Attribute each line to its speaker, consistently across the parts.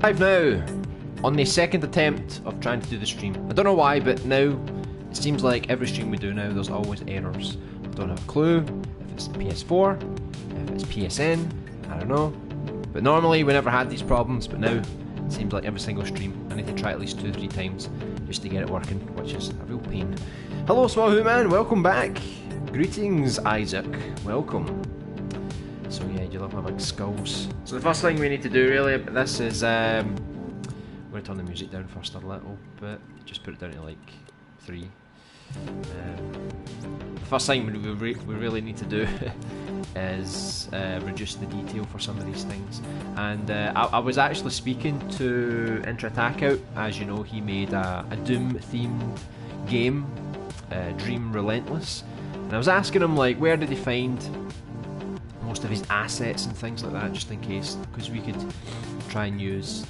Speaker 1: Live now on the second attempt of trying to do the stream. I don't know why, but now it seems like every stream we do now there's always errors. I don't have a clue if it's the PS4, if it's PSN, I don't know. But normally we never had these problems, but now it seems like every single stream I need to try at least 2 or 3 times just to get it working, which is a real pain. Hello Small Who Man, welcome back. Greetings Isaac, welcome. So yeah, you love my big skulls. So the first thing we need to do really about this is, I'm going to turn the music down first a little bit, just put it down to like 3. The first thing we really need to do is reduce the detail for some of these things. And I was actually speaking to Intra-Attackout, as you know he made a Doom themed game, Dream Relentless, and I was asking him like where did he find most of his assets and things like that, just in case, because we could try and use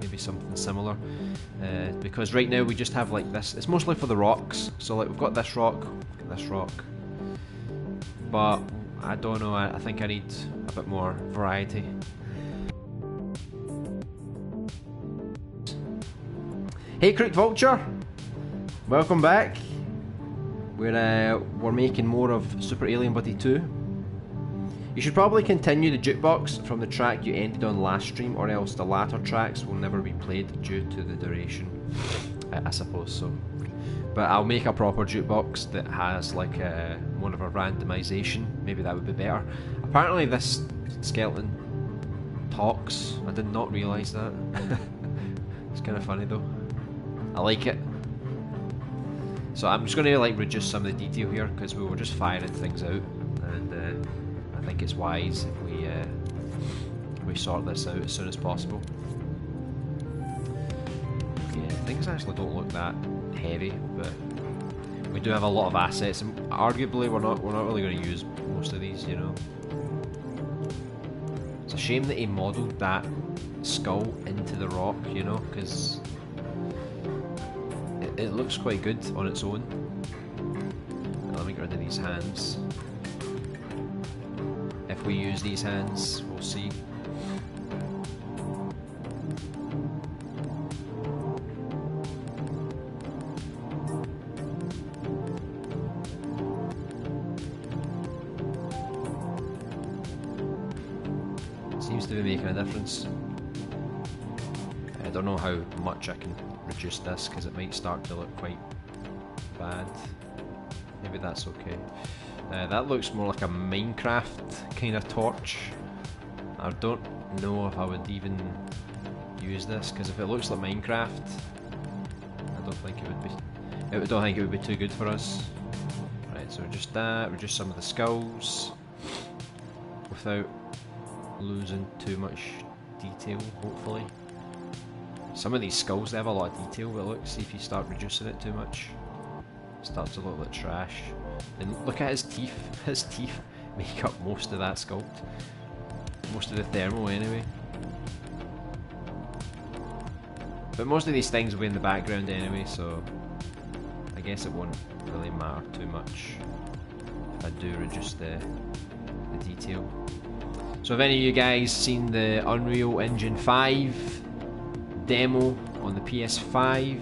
Speaker 1: maybe something similar, because right now we just have like this, it's mostly for the rocks, so like we've got this rock, but I don't know, I think I need a bit more variety. Hey Crooked Vulture, welcome back. We're making more of Super Alien Buddy 2. You should probably continue the jukebox from the track you ended on last stream, or else the latter tracks will never be played due to the duration. I suppose so. But I'll make a proper jukebox that has like more of a randomization. Maybe that would be better. Apparently this skeleton talks. I did not realise that. It's kind of funny though. I like it. So I'm just going to like reduce some of the detail here because we were just firing things out, and I think it's wise if we sort this out as soon as possible. Yeah, things actually don't look that heavy, but we do have a lot of assets, and arguably we're not really going to use most of these, you know. It's a shame that he modelled that skull into the rock, you know, because it looks quite good on its own. Let me get rid of these hands. If we use these hands, we'll see. Seems to be making a difference. I don't know how much I can reduce this because it might start to look quite bad. Maybe that's okay. That looks more like a Minecraft kind of torch. I don't know if I would even use this, because if it looks like Minecraft, I don't think it would be. I don't think it would be too good for us. Right, so just that. Reduce some of the skulls without losing too much detail. Hopefully, some of these skulls, they have a lot of detail, but look, see if you start reducing it too much, it starts to look like trash. And look at his teeth. His teeth make up most of that sculpt. Most of the thermal anyway. But most of these things will be in the background anyway, so I guess it won't really matter too much if I do reduce the detail. So have any of you guys seen the Unreal Engine 5 demo on the PS5?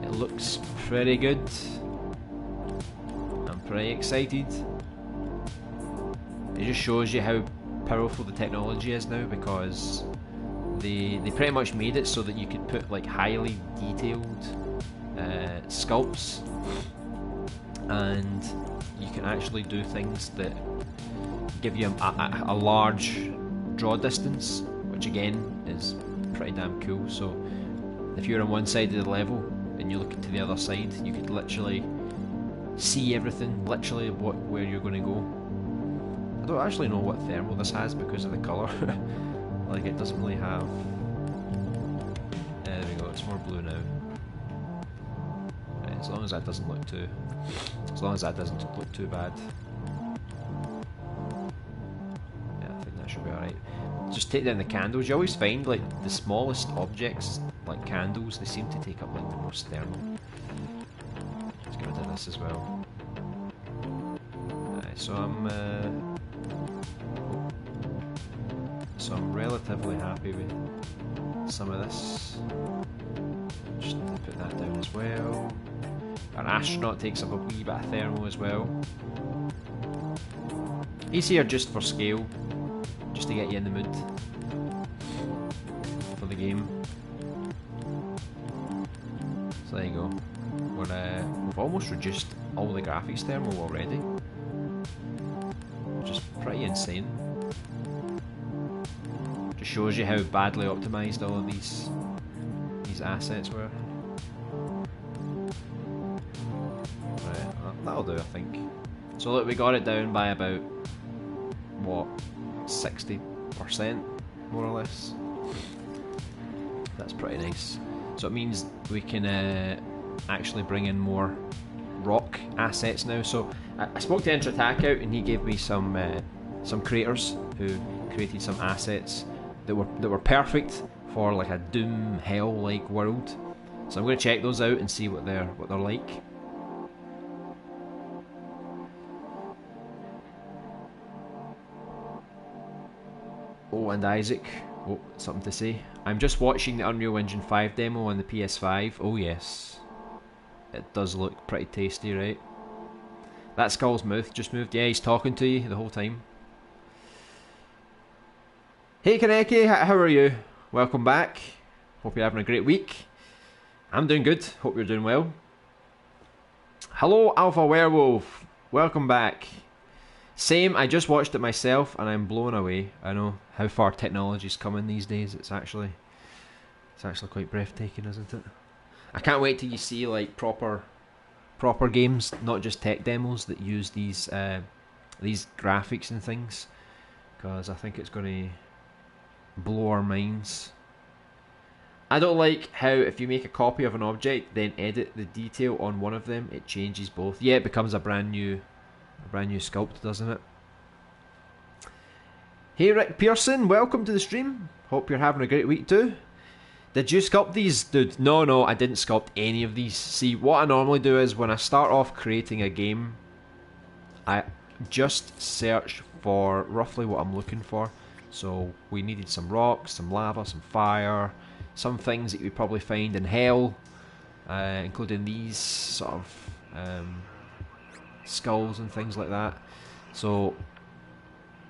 Speaker 1: It looks pretty good. Pretty excited. It just shows you how powerful the technology is now, because they pretty much made it so that you could put like highly detailed sculpts, and you can actually do things that give you a large draw distance, which again is pretty damn cool. So if you're on one side of the level and you look to the other side, you could literally see everything, literally where you're going to go. I don't actually know what thermal this has because of the colour. Like it doesn't really have. There we go, it's more blue now. Right, as long as that doesn't look too bad. Yeah, I think that should be alright. Just take down the candles. You always find like the smallest objects, like candles, they seem to take up like the most thermal. Let's get rid of this as well. Right, so I'm So I'm relatively happy with some of this. Just put that down as well. Our astronaut takes up a wee bit of thermal as well. These here just for scale, just to get you in the mood for the game. So there you go. We've almost reduced all the graphics thermal already. Which is pretty insane. Just shows you how badly optimised all of these assets were. Right, that'll do, I think. So look, we got it down by about, what, 60% more or less. That's pretty nice. So it means we can actually bring in more rock assets now. So I spoke to Enter Attack Out and he gave me some creators who created some assets that were perfect for like a Doom Hell like world. So I'm going to check those out and see what they're like. Oh, and Isaac, oh, something to say. I'm just watching the Unreal Engine 5 demo on the PS5. Oh yes, it does look pretty tasty, right? That Skull's mouth just moved. Yeah, he's talking to you the whole time. Hey Kaneki, how are you? Welcome back. Hope you're having a great week. I'm doing good. Hope you're doing well. Hello Alpha Werewolf. Welcome back. Same, I just watched it myself and I'm blown away. I know how far technology's coming these days. It's actually quite breathtaking, isn't it? I can't wait till you see like proper games, not just tech demos that use these graphics and things, because I think it's going to blow our minds. I don't like how if you make a copy of an object then edit the detail on one of them, it changes both. Yeah, it becomes a brand new sculpt, doesn't it? Hey Rick Pearson, welcome to the stream. Hope you're having a great week too. Did you sculpt these, dude? No, I didn't sculpt any of these. See, what I normally do is when I start off creating a game, I just search for roughly what I'm looking for. So we needed some rocks, some lava, some fire, some things that you would probably find in hell, including these sort of skulls and things like that. So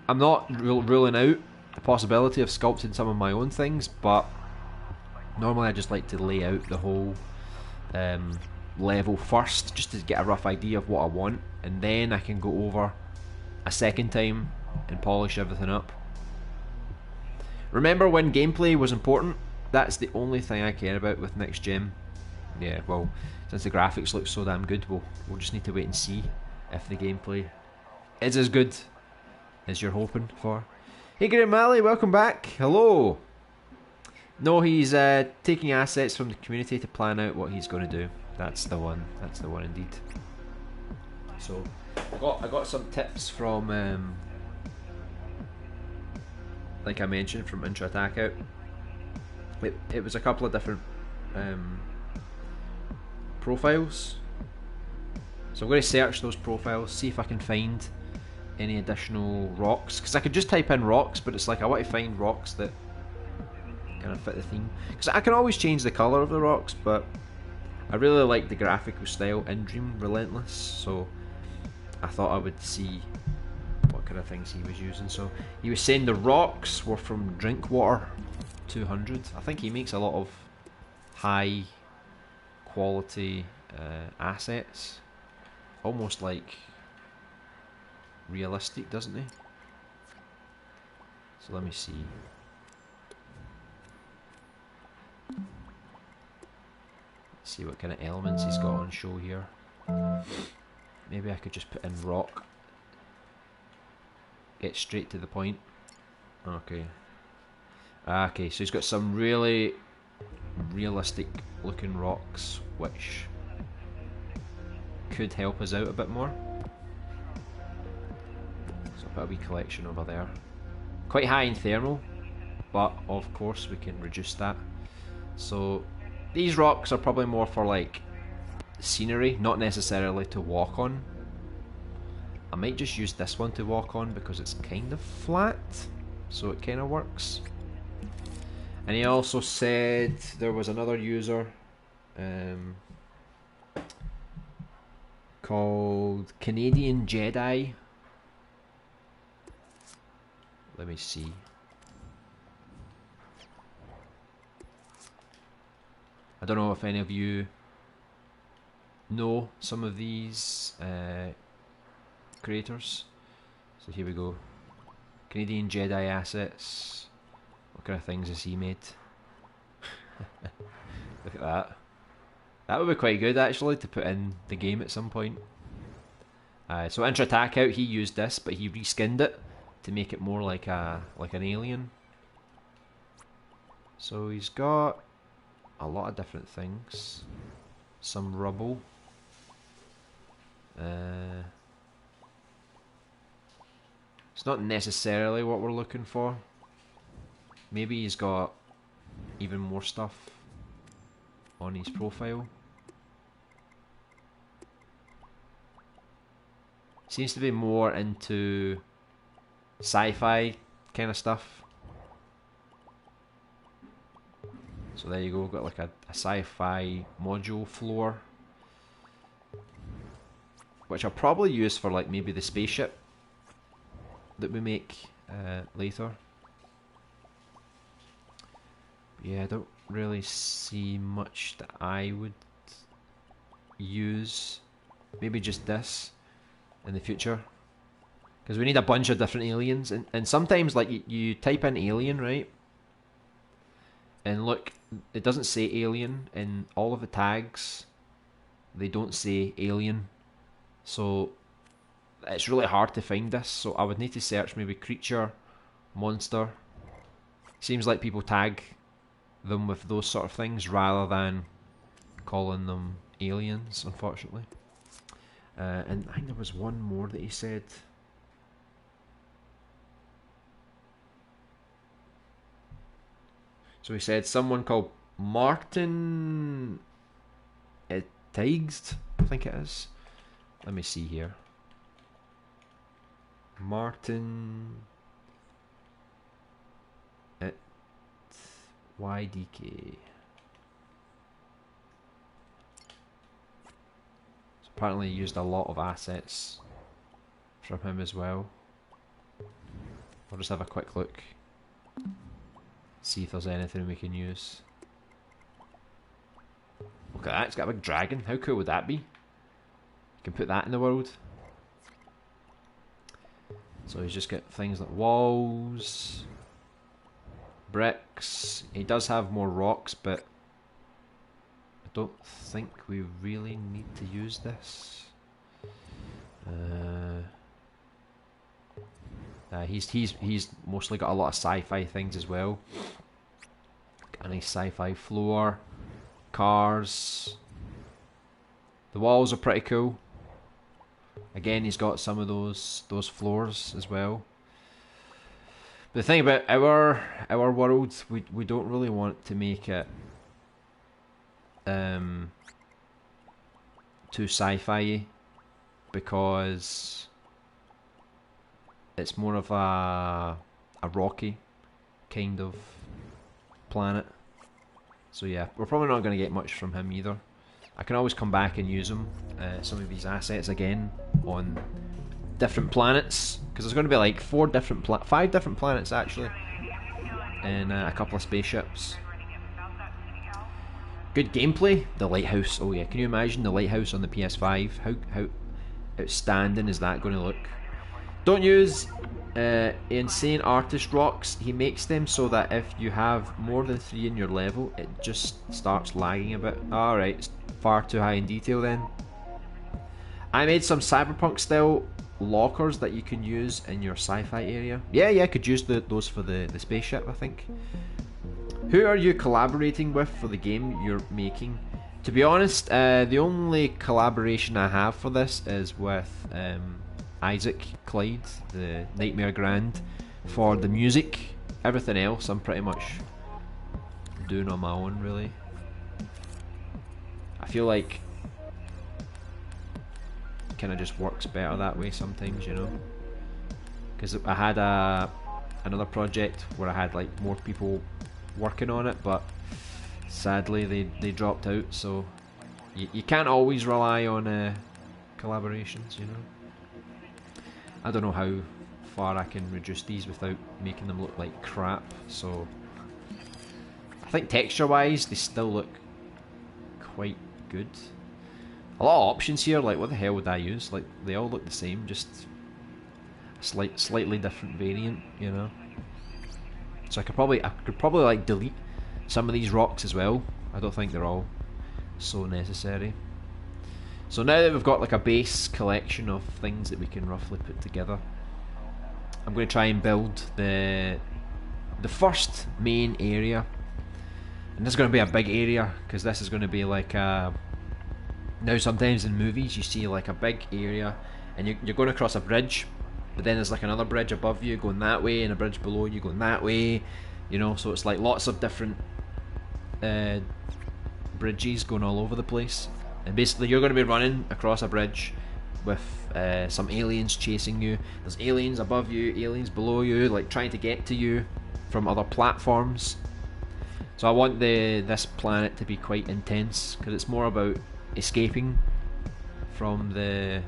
Speaker 1: I'm not ruling out the possibility of sculpting some of my own things, but normally I just like to lay out the whole level first, just to get a rough idea of what I want, and then I can go over a second time and polish everything up. Remember when gameplay was important? That's the only thing I care about with next gen. Yeah, well, since the graphics look so damn good, we'll just need to wait and see if the gameplay is as good as you're hoping for. Hey Graham Malley, welcome back. Hello. No, he's taking assets from the community to plan out what he's going to do. That's the one. That's the one indeed. So I got some tips from like I mentioned, from Intro Attack Out. It was a couple of different profiles. So I'm going to search those profiles, see if I can find any additional rocks, because I could just type in rocks, but it's like I want to find rocks that kind of fit the theme, because I can always change the colour of the rocks, but I really like the graphical style in Dream Relentless, so I thought I would see what kind of things he was using. So he was saying the rocks were from Drinkwater 200. I think he makes a lot of high quality assets, almost like realistic, doesn't he? So let me see. Let's see what kind of elements he's got on show here. Maybe I could just put in rock. Get straight to the point. Okay. Okay, so he's got some really realistic looking rocks, which could help us out a bit more. So I've got a wee collection over there. Quite high in thermal, but of course we can reduce that. So these rocks are probably more for like scenery, not necessarily to walk on. I might just use this one to walk on because it's kind of flat. so it kind of works. And he also said there was another user called Canadian Jedi. Let me see. I don't know if any of you know some of these creators. So here we go. Canadian Jedi assets. What kind of things has he made? Look at that. That would be quite good actually to put in the game at some point. So Intra Attack Out, he used this, but he reskinned it to make it more like an alien. So he's got a lot of different things. Some rubble. It's not necessarily what we're looking for. Maybe he's got even more stuff on his profile. Seems to be more into sci-fi kind of stuff. So there you go, got like a sci-fi module floor, which I'll probably use for like maybe the spaceship that we make later. Yeah, I don't really see much that I would use. Maybe just this in the future, because we need a bunch of different aliens, and sometimes like you type in alien, right, and look, it doesn't say alien in all of the tags. They don't say alien, so it's really hard to find this. So I would need to search maybe creature, monster. Seems like people tag them with those sort of things rather than calling them aliens, unfortunately. And I think there was one more that he said. So he said someone called Martin Tigst, I think it is. Let me see here. Martin at YDK. So apparently he used a lot of assets from him as well. I'll just have a quick look. See if there's anything we can use. Look at that, it's got a big dragon. How cool would that be? You can put that in the world. So he's just got things like walls, bricks. He does have more rocks, but I don't think we really need to use this. He's mostly got a lot of sci-fi things as well. Got a nice sci-fi floor, cars. The walls are pretty cool. Again, he's got some of those floors as well. But the thing about our world, we don't really want to make it too sci-fi, because it's more of a rocky kind of planet. So yeah, we're probably not going to get much from him either. I can always come back and use them, some of these assets again on different planets, because there's going to be like 5 different planets actually, and a couple of spaceships. Good gameplay. The lighthouse. Oh yeah, can you imagine the lighthouse on the PS5? How outstanding is that going to look? Don't use insane artist rocks. He makes them so that if you have more than 3 in your level, it just starts lagging a bit. Alright, it's far too high in detail then. I made some cyberpunk style lockers that you can use in your sci-fi area. Yeah, I could use those for the spaceship, I think. Who are you collaborating with for the game you're making? To be honest, the only collaboration I have for this is with Isaac Clyde, the Nightmare Grand, for the music. Everything else I'm pretty much doing on my own, really. I feel like it kind of just works better that way sometimes, you know. Because I had a another project where I had like more people working on it, but sadly they dropped out. So you can't always rely on collaborations, you know. I don't know how far I can reduce these without making them look like crap. So I think texture wise they still look quite good. A lot of options here, like what the hell would I use? Like they all look the same, just a slightly different variant, you know. So I could probably like delete some of these rocks as well. I don't think they're all so necessary. So now that we've got like a base collection of things that we can roughly put together, I'm going to try and build the first main area. And this is going to be a big area, because this is going to be like a... Now sometimes in movies you see like a big area and you're going across a bridge, but then there's like another bridge above you going that way and a bridge below you going that way, you know, so it's like lots of different bridges going all over the place. And basically you're going to be running across a bridge with some aliens chasing you. There's aliens above you, aliens below you, like trying to get to you from other platforms. So I want this planet to be quite intense, because it's more about escaping from the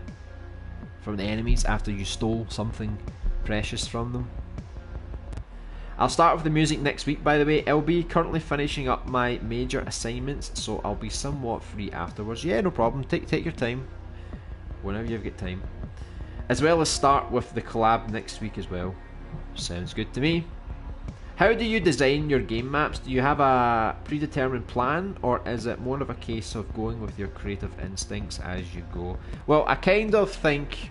Speaker 1: enemies after you stole something precious from them. I'll start with the music next week, by the way. I'll be currently finishing up my major assignments, so I'll be somewhat free afterwards. Yeah, no problem. Take your time, whenever you've got time. As well as start with the collab next week as well. Sounds good to me. How do you design your game maps? Do you have a predetermined plan, or is it more of a case of going with your creative instincts as you go? Well, I kind of think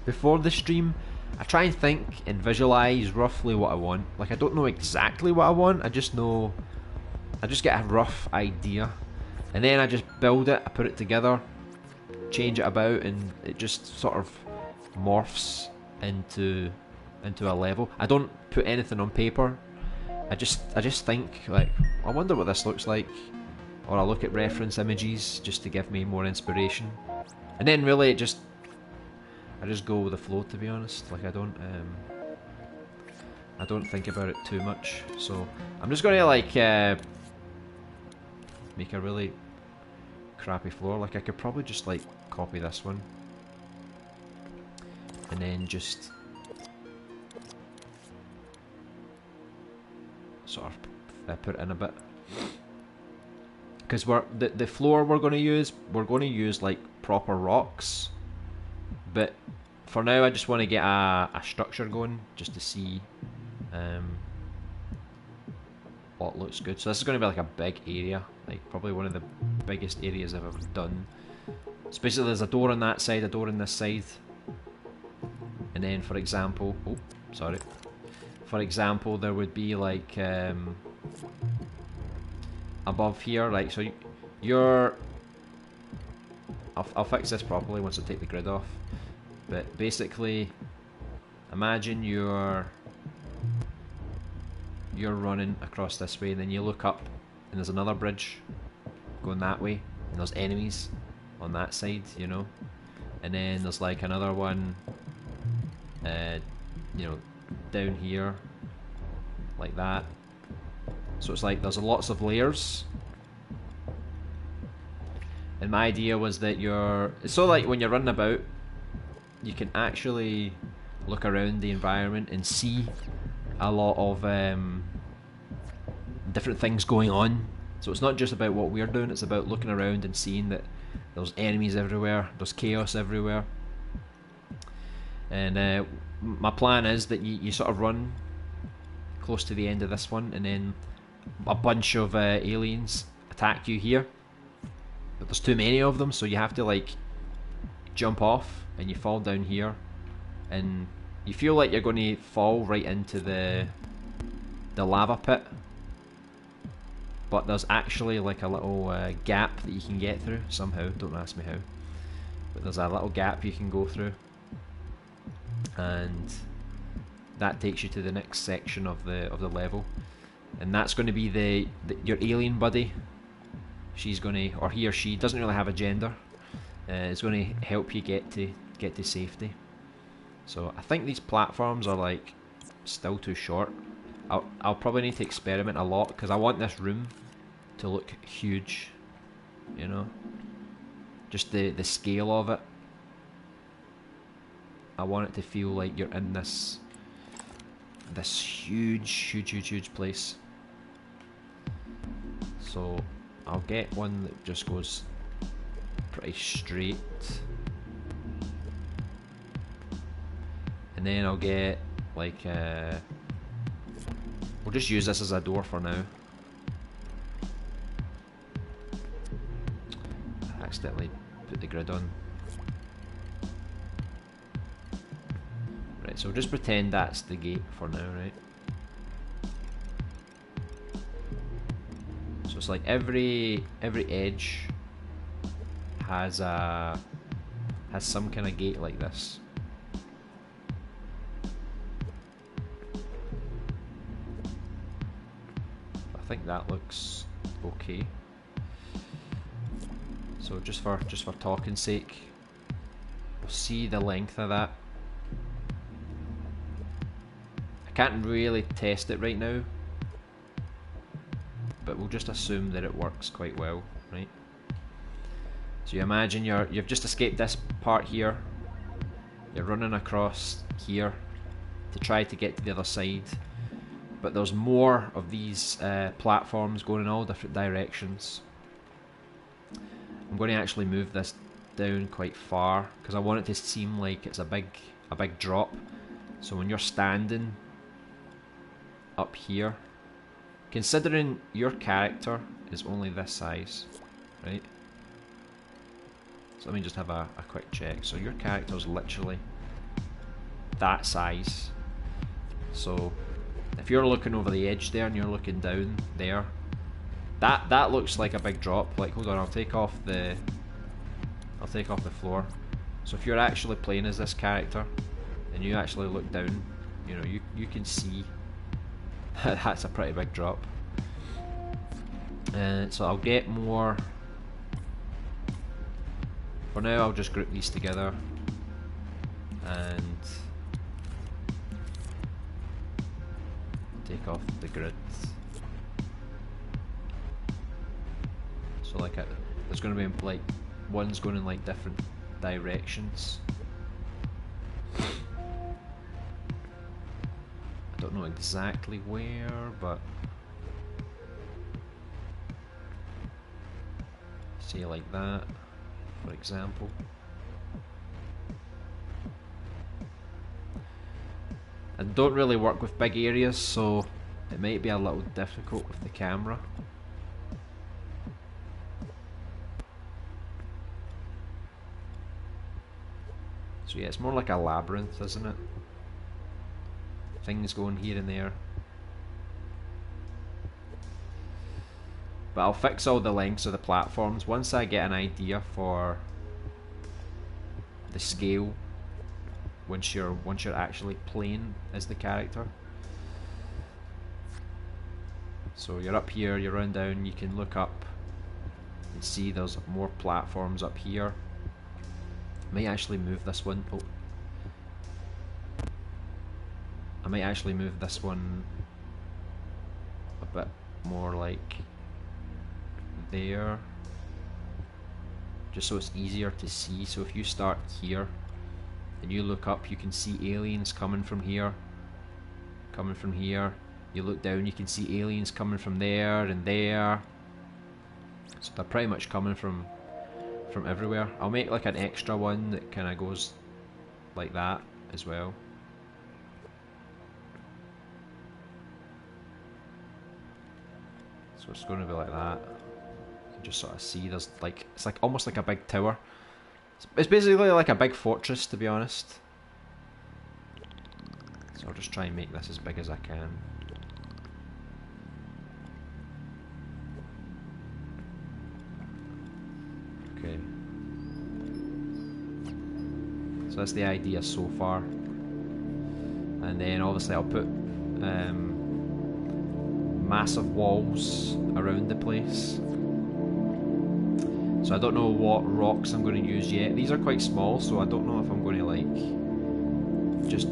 Speaker 1: before the stream, I try and think and visualize roughly what I want. Like, I don't know exactly what I want, I just get a rough idea, and then I just build it, I put it together, change it about, and it just sort of morphs into a level. I don't put anything on paper. I just think, like, I wonder what this looks like, or I look at reference images just to give me more inspiration, and then really I just go with the flow, to be honest. Like, I don't think about it too much. So I'm just gonna like make a really crappy floor. Like, I could probably just like copy this one and then just sort of put it in a bit, because the floor we're going to use like proper rocks, but for now I just want to get a structure going just to see what looks good. So this is going to be like a big area, like probably one of the biggest areas I've ever done. Especially there's a door on that side, a door on this side, and then for example, for example, there would be like above here, like, so you're... I'll fix this properly once I take the grid off. But basically, imagine you're running across this way, and then you look up, and there's another bridge going that way, and there's enemies on that side, you know. And then there's like another one, you know, down here, like that. So it's like there's lots of layers. And my idea was that so like when you're running about, you can actually look around the environment and see a lot of different things going on. So it's not just about what we're doing, it's about looking around and seeing that there's enemies everywhere, there's chaos everywhere. And my plan is that you sort of run close to the end of this one, and then a bunch of aliens attack you here, but there's too many of them, so you have to like jump off, and you fall down here, and you feel like you're going to fall right into the lava pit, but there's actually like a little gap that you can get through somehow. Don't ask me how, but there's a little gap you can go through, and that takes you to the next section of the level, and that's going to be your alien buddy. She's going to, or he or she, doesn't really have a gender. It's going to help you get to safety. So I think these platforms are like still too short. I'll probably need to experiment a lot because I want this room to look huge, you know, just the scale of it. I want it to feel like you're in this huge place. So I'll get one that just goes pretty straight, and then I'll get like we'll just use this as a door for now. I accidentally put the grid on. Right, so we'll just pretend that's the gate for now, right? So it's like every edge has some kind of gate like this. I think that looks okay. So just for talking sake, we'll see the length of that. I can't really test it right now, but we'll just assume that it works quite well, right? So you imagine you've just escaped this part here. You're running across here to try to get to the other side, but there's more of these platforms going in all different directions. I'm going to actually move this down quite far because I want it to seem like it's a big drop. So when you're standing up here, considering your character is only this size, right? So let me just have a quick check. So your character is literally that size. So if you're looking over the edge there and you're looking down there, that looks like a big drop. Like, hold on, I'll take off the floor. So if you're actually playing as this character and you actually look down, you know, you can see that's a pretty big drop. So I'll get more. For now, I'll just group these together and take off the grid. So like there's going to be like one's going in like different directions. I don't know exactly where, but say like that, for example. I don't really work with big areas, so it might be a little difficult with the camera. So yeah, it's more like a labyrinth, isn't it? Things going here and there. But I'll fix all the lengths of the platforms once I get an idea for the scale. Once you're actually playing as the character. So you're up here, you run down, you can look up and see there's more platforms up here. I might actually move this one. Oh. I might actually move this one a bit more like there, just so it's easier to see. So if you start here and you look up, you can see aliens coming from here, coming from here. You look down, you can see aliens coming from there and there. So they're pretty much coming from everywhere. I'll make like an extra one that kind of goes like that as well. So it's going to be like that. You can just sort of see there's like, it's like almost like a big tower. It's basically like a big fortress, to be honest. So I'll just try and make this as big as I can. Okay. So that's the idea so far. And then obviously I'll put massive walls around the place. So I don't know what rocks I'm going to use yet. These are quite small, so I don't know if I'm going to like just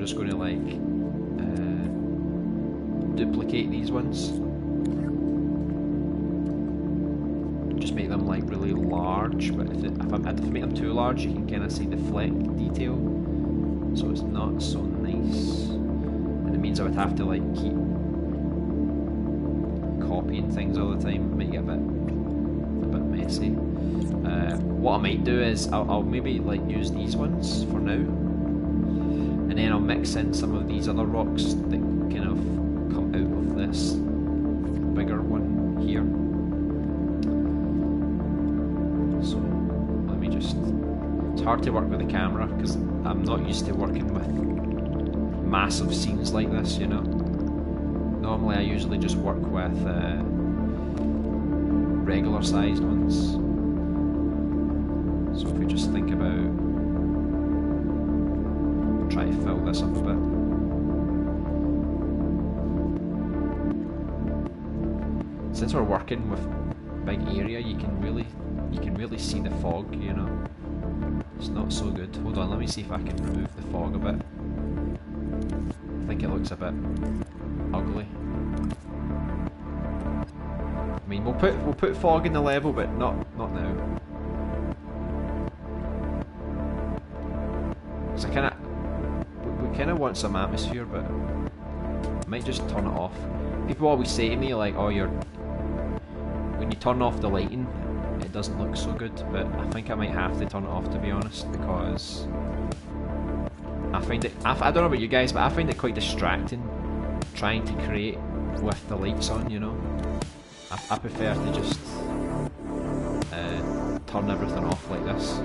Speaker 1: just going to like duplicate these ones. Just make them like really large, but if I make them too large, you can kind of see the fleck detail, so it's not so nice, and it means I would have to like keep copying things all the time, make it a bit messy. What I might do is I'll maybe like use these ones for now, and then I'll mix in some of these other rocks that kind of come out of this bigger one here. So let me just, it's hard to work with the camera because I'm not used to working with massive scenes like this, you know. Normally I usually just work with regular sized ones. So if we just think about, try to fill this up a bit. Since we're working with big area, you can really see the fog, you know. It's not so good. Hold on, let me see if I can remove the fog a bit. I think it looks a bit ugly. I mean, we'll put fog in the level, but not now. So we kind of want some atmosphere, but I might just turn it off. People always say to me like, "Oh, when you turn off the lighting, it doesn't look so good." But I think I might have to turn it off, to be honest, because I find it. I don't know about you guys, but I find it quite distracting trying to create with the lights on. You know, I prefer to just turn everything off like this.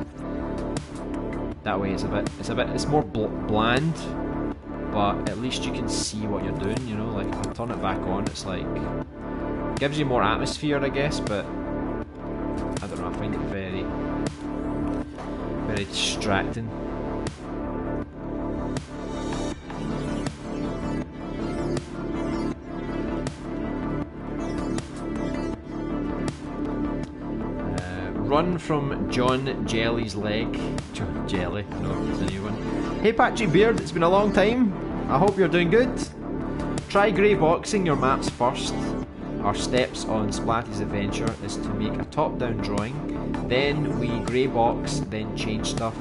Speaker 1: That way, it's more bland, but at least you can see what you're doing. You know, like if I turn it back on, it's like gives you more atmosphere, I guess. But I don't know. I find it very, very distracting. Run from John Jelly's leg. John Jelly, no, it's a new one. Hey Patrick Beard, it's been a long time. I hope you're doing good. Try grey boxing your maps first. Our steps on Splatty's adventure is to make a top-down drawing, then we grey box, then change stuff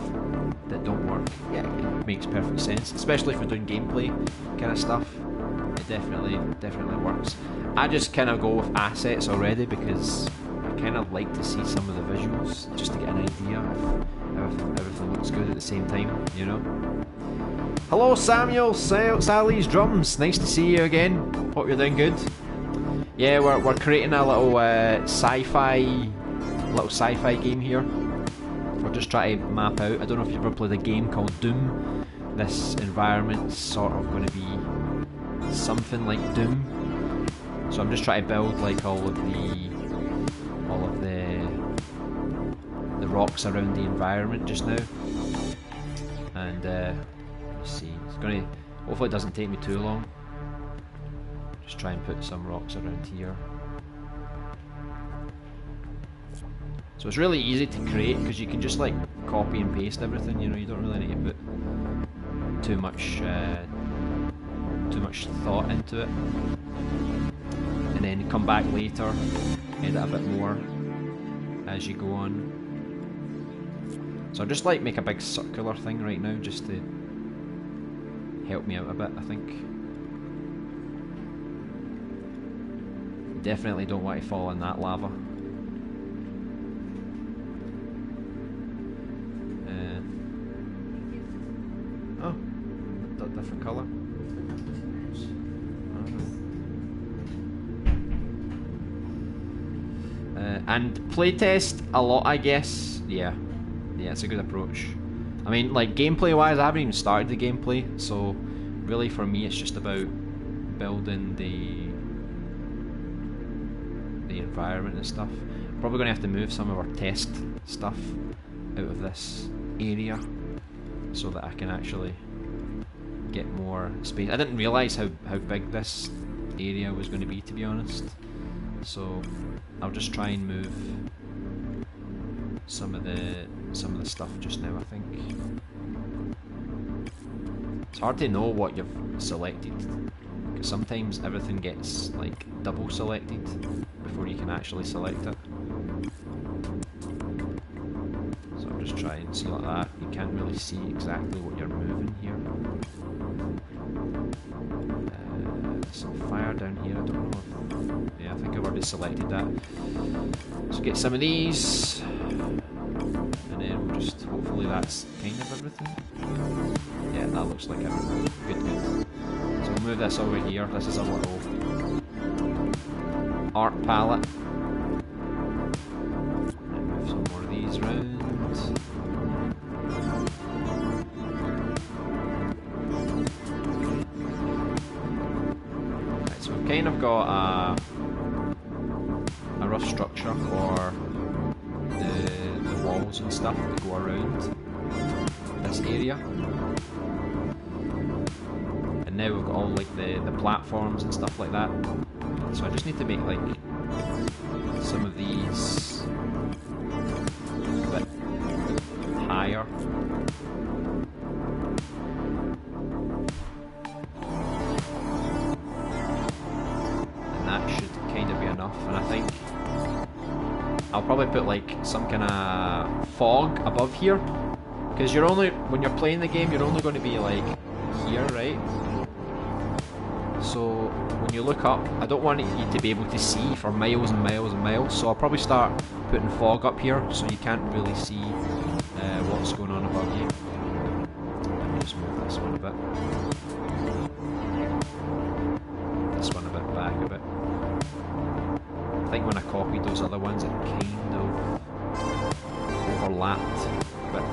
Speaker 1: that don't work. Yeah, it makes perfect sense, especially if we're doing gameplay kind of stuff. It definitely works. I just kind of go with assets already because I kind of like to see some of the visuals just to get an idea if everything looks good at the same time, you know. Hello Samuel, Sally's Drums, nice to see you again. Hope you're doing good. Yeah, we're creating a little sci-fi game here. We're just trying to map out. I don't know if you've ever played a game called Doom. This environment's sort of going to be something like Doom. So I'm just trying to build like all of the rocks around the environment just now. And let's see. It's gonna. Hopefully it doesn't take me too long. Just try and put some rocks around here. So it's really easy to create because you can just like copy and paste everything. You know, you don't really need to put too much thought into it, and then come back later, edit a bit more as you go on. So I'll just like make a big circular thing right now just to help me out a bit, I think. Definitely don't want to fall in that lava. Oh, a different colour. And playtest a lot, I guess. Yeah, it's a good approach. I mean, like gameplay wise, I haven't even started the gameplay, so really for me it's just about building the environment and stuff. Probably going to have to move some of our test stuff out of this area so that I can actually get more space. I didn't realise how big this area was going to be, to be honest. So I'll just try and move some of the stuff just now, I think. It's hard to know what you've selected, because sometimes everything gets like double selected before you can actually select it. So I'm just trying to see like that. You can't really see exactly what you're moving here. There's some fire down here, I don't know if... Yeah, I think I've already selected that. So get some of these, and then we'll just, hopefully that's kind of everything. Yeah, that looks like everything. Good, good. So we'll move this over here. This is a little art palette. And move some more of these round. Right, so we've kind of got a rough structure for the walls and stuff that go around this area. And now we've got all like the platforms and stuff like that. So I just need to make like some of these a bit higher. And that should kind of be enough. And I think I'll probably put like some kind of fog above here, because you're only, when you're playing the game, you're only going to be like here, right? So when you look up, I don't want you to be able to see for miles and miles and miles, so I'll probably start putting fog up here so you can't really see what's going on above you. Let me just move this one a bit. This one a bit back a bit. I think when I copied those other ones, it kind of overlapped a bit.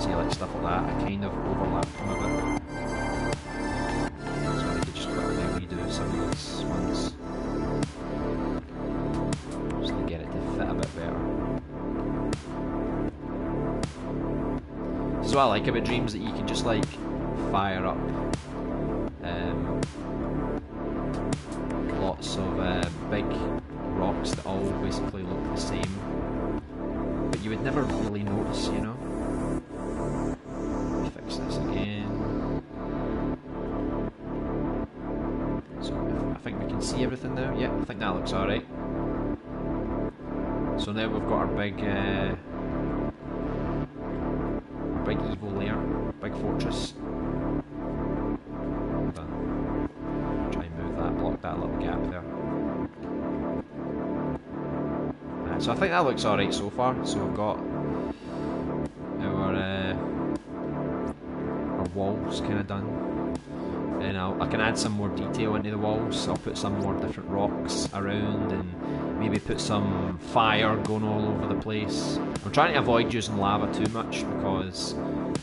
Speaker 1: See, like stuff like that, I kind of overlapped them a bit. So I need to just quickly redo some of these ones. Just to get it to fit a bit better. This is what I like about Dreams, that you can just like fire up lots of big rocks that all basically look the same, but you would never really notice, you know. Let me fix this again. So I think we can see everything now. Yeah, I think that looks alright. So now we've got our big evil layer, big fortress. Hold on. Try and move that, block that little gap there. So I think that looks alright so far. So we've got our walls kind of done. And I can add some more detail into the walls. I'll put some more different rocks around and maybe put some fire going all over the place. I'm trying to avoid using lava too much because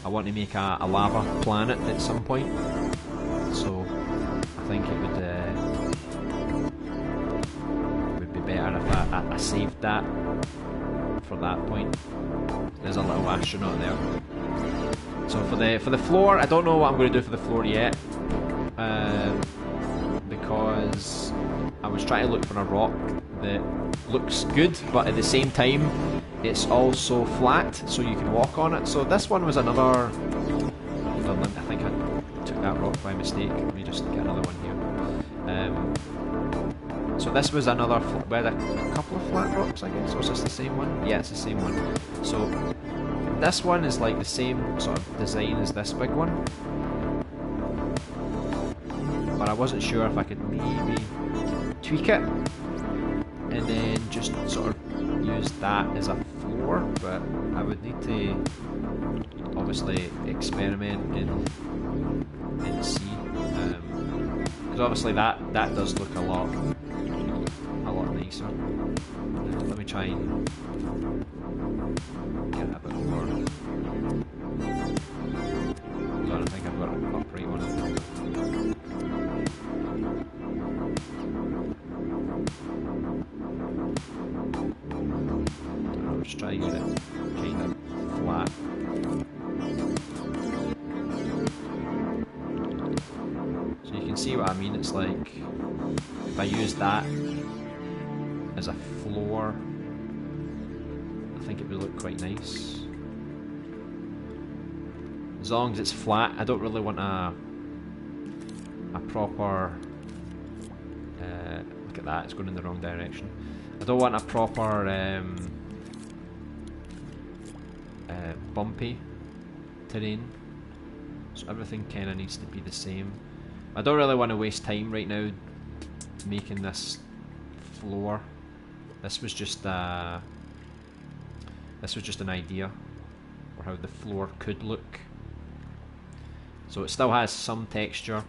Speaker 1: I want to make a lava planet at some point. So I think it would be better if I saved that for that point. There's a little astronaut there. So for the floor, I don't know what I'm going to do for the floor yet, because I was trying to look for a rock that looks good, but at the same time it's also flat, so you can walk on it. So this one was another. I think I took that rock by mistake. Let me just get another one here. So this was another. We had a couple of flat rocks, I guess. Or is this the same one? Yeah, it's the same one. So this one is like the same sort of design as this big one, but I wasn't sure if I could maybe tweak it and then just sort of use that as a floor, but I would need to obviously experiment and see, because obviously that does look a lot nicer. Let me try and get a bit more. Hold on, I think I've got an upright one. I'll just try and get it kind of flat. So you can see what I mean. It's like if I use that as a floor, I think it would look quite nice. As long as it's flat. I don't really want a proper... look at that, it's going in the wrong direction. I don't want a proper bumpy terrain. So everything kind of needs to be the same. I don't really want to waste time right now making this floor. This was just an idea for how the floor could look. So it still has some texture,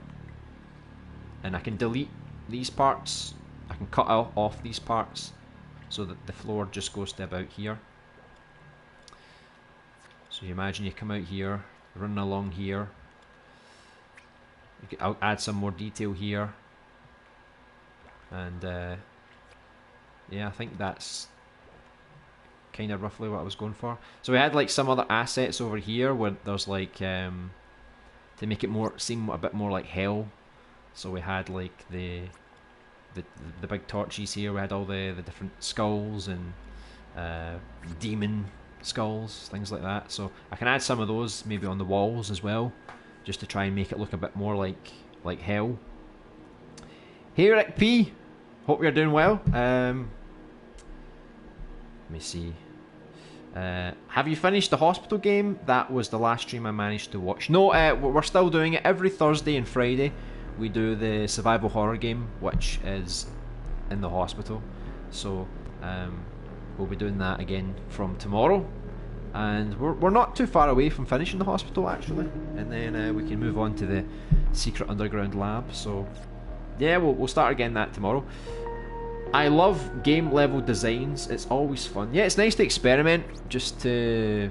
Speaker 1: and I can delete these parts. I can cut off these parts so that the floor just goes to about here. So you imagine you come out here, running along here. I'll add some more detail here, and yeah, I think that's kind of roughly what I was going for. So we had like some other assets over here where there's like to make it seem a bit more like hell. So we had like the big torches here. We had all the different skulls and demon skulls, things like that. So I can add some of those maybe on the walls as well, just to try and make it look a bit more like hell. Hey Rick P, hope you're doing well. Let me see. Have you finished the hospital game? That was the last stream I managed to watch. No, we're still doing it every Thursday and Friday. We do the survival horror game, which is in the hospital. So we'll be doing that again from tomorrow, and we're not too far away from finishing the hospital actually, and then we can move on to the secret underground lab. So yeah, we'll start again that tomorrow. I love game level designs. It's always fun. Yeah, it's nice to experiment just to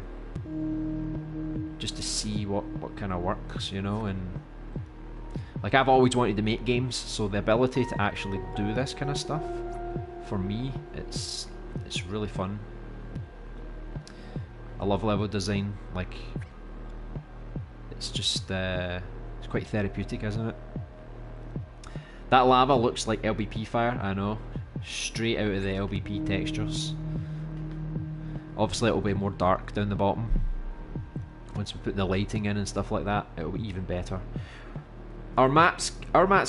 Speaker 1: see what kind of works, you know. And like, I've always wanted to make games, so the ability to actually do this kind of stuff, for me, it's really fun. I love level design. Like, it's just it's quite therapeutic, isn't it? That lava looks like LBP fire. I know, straight out of the LBP textures. Obviously it'll be more dark down the bottom. Once we put the lighting in and stuff like that, it'll be even better. Our mats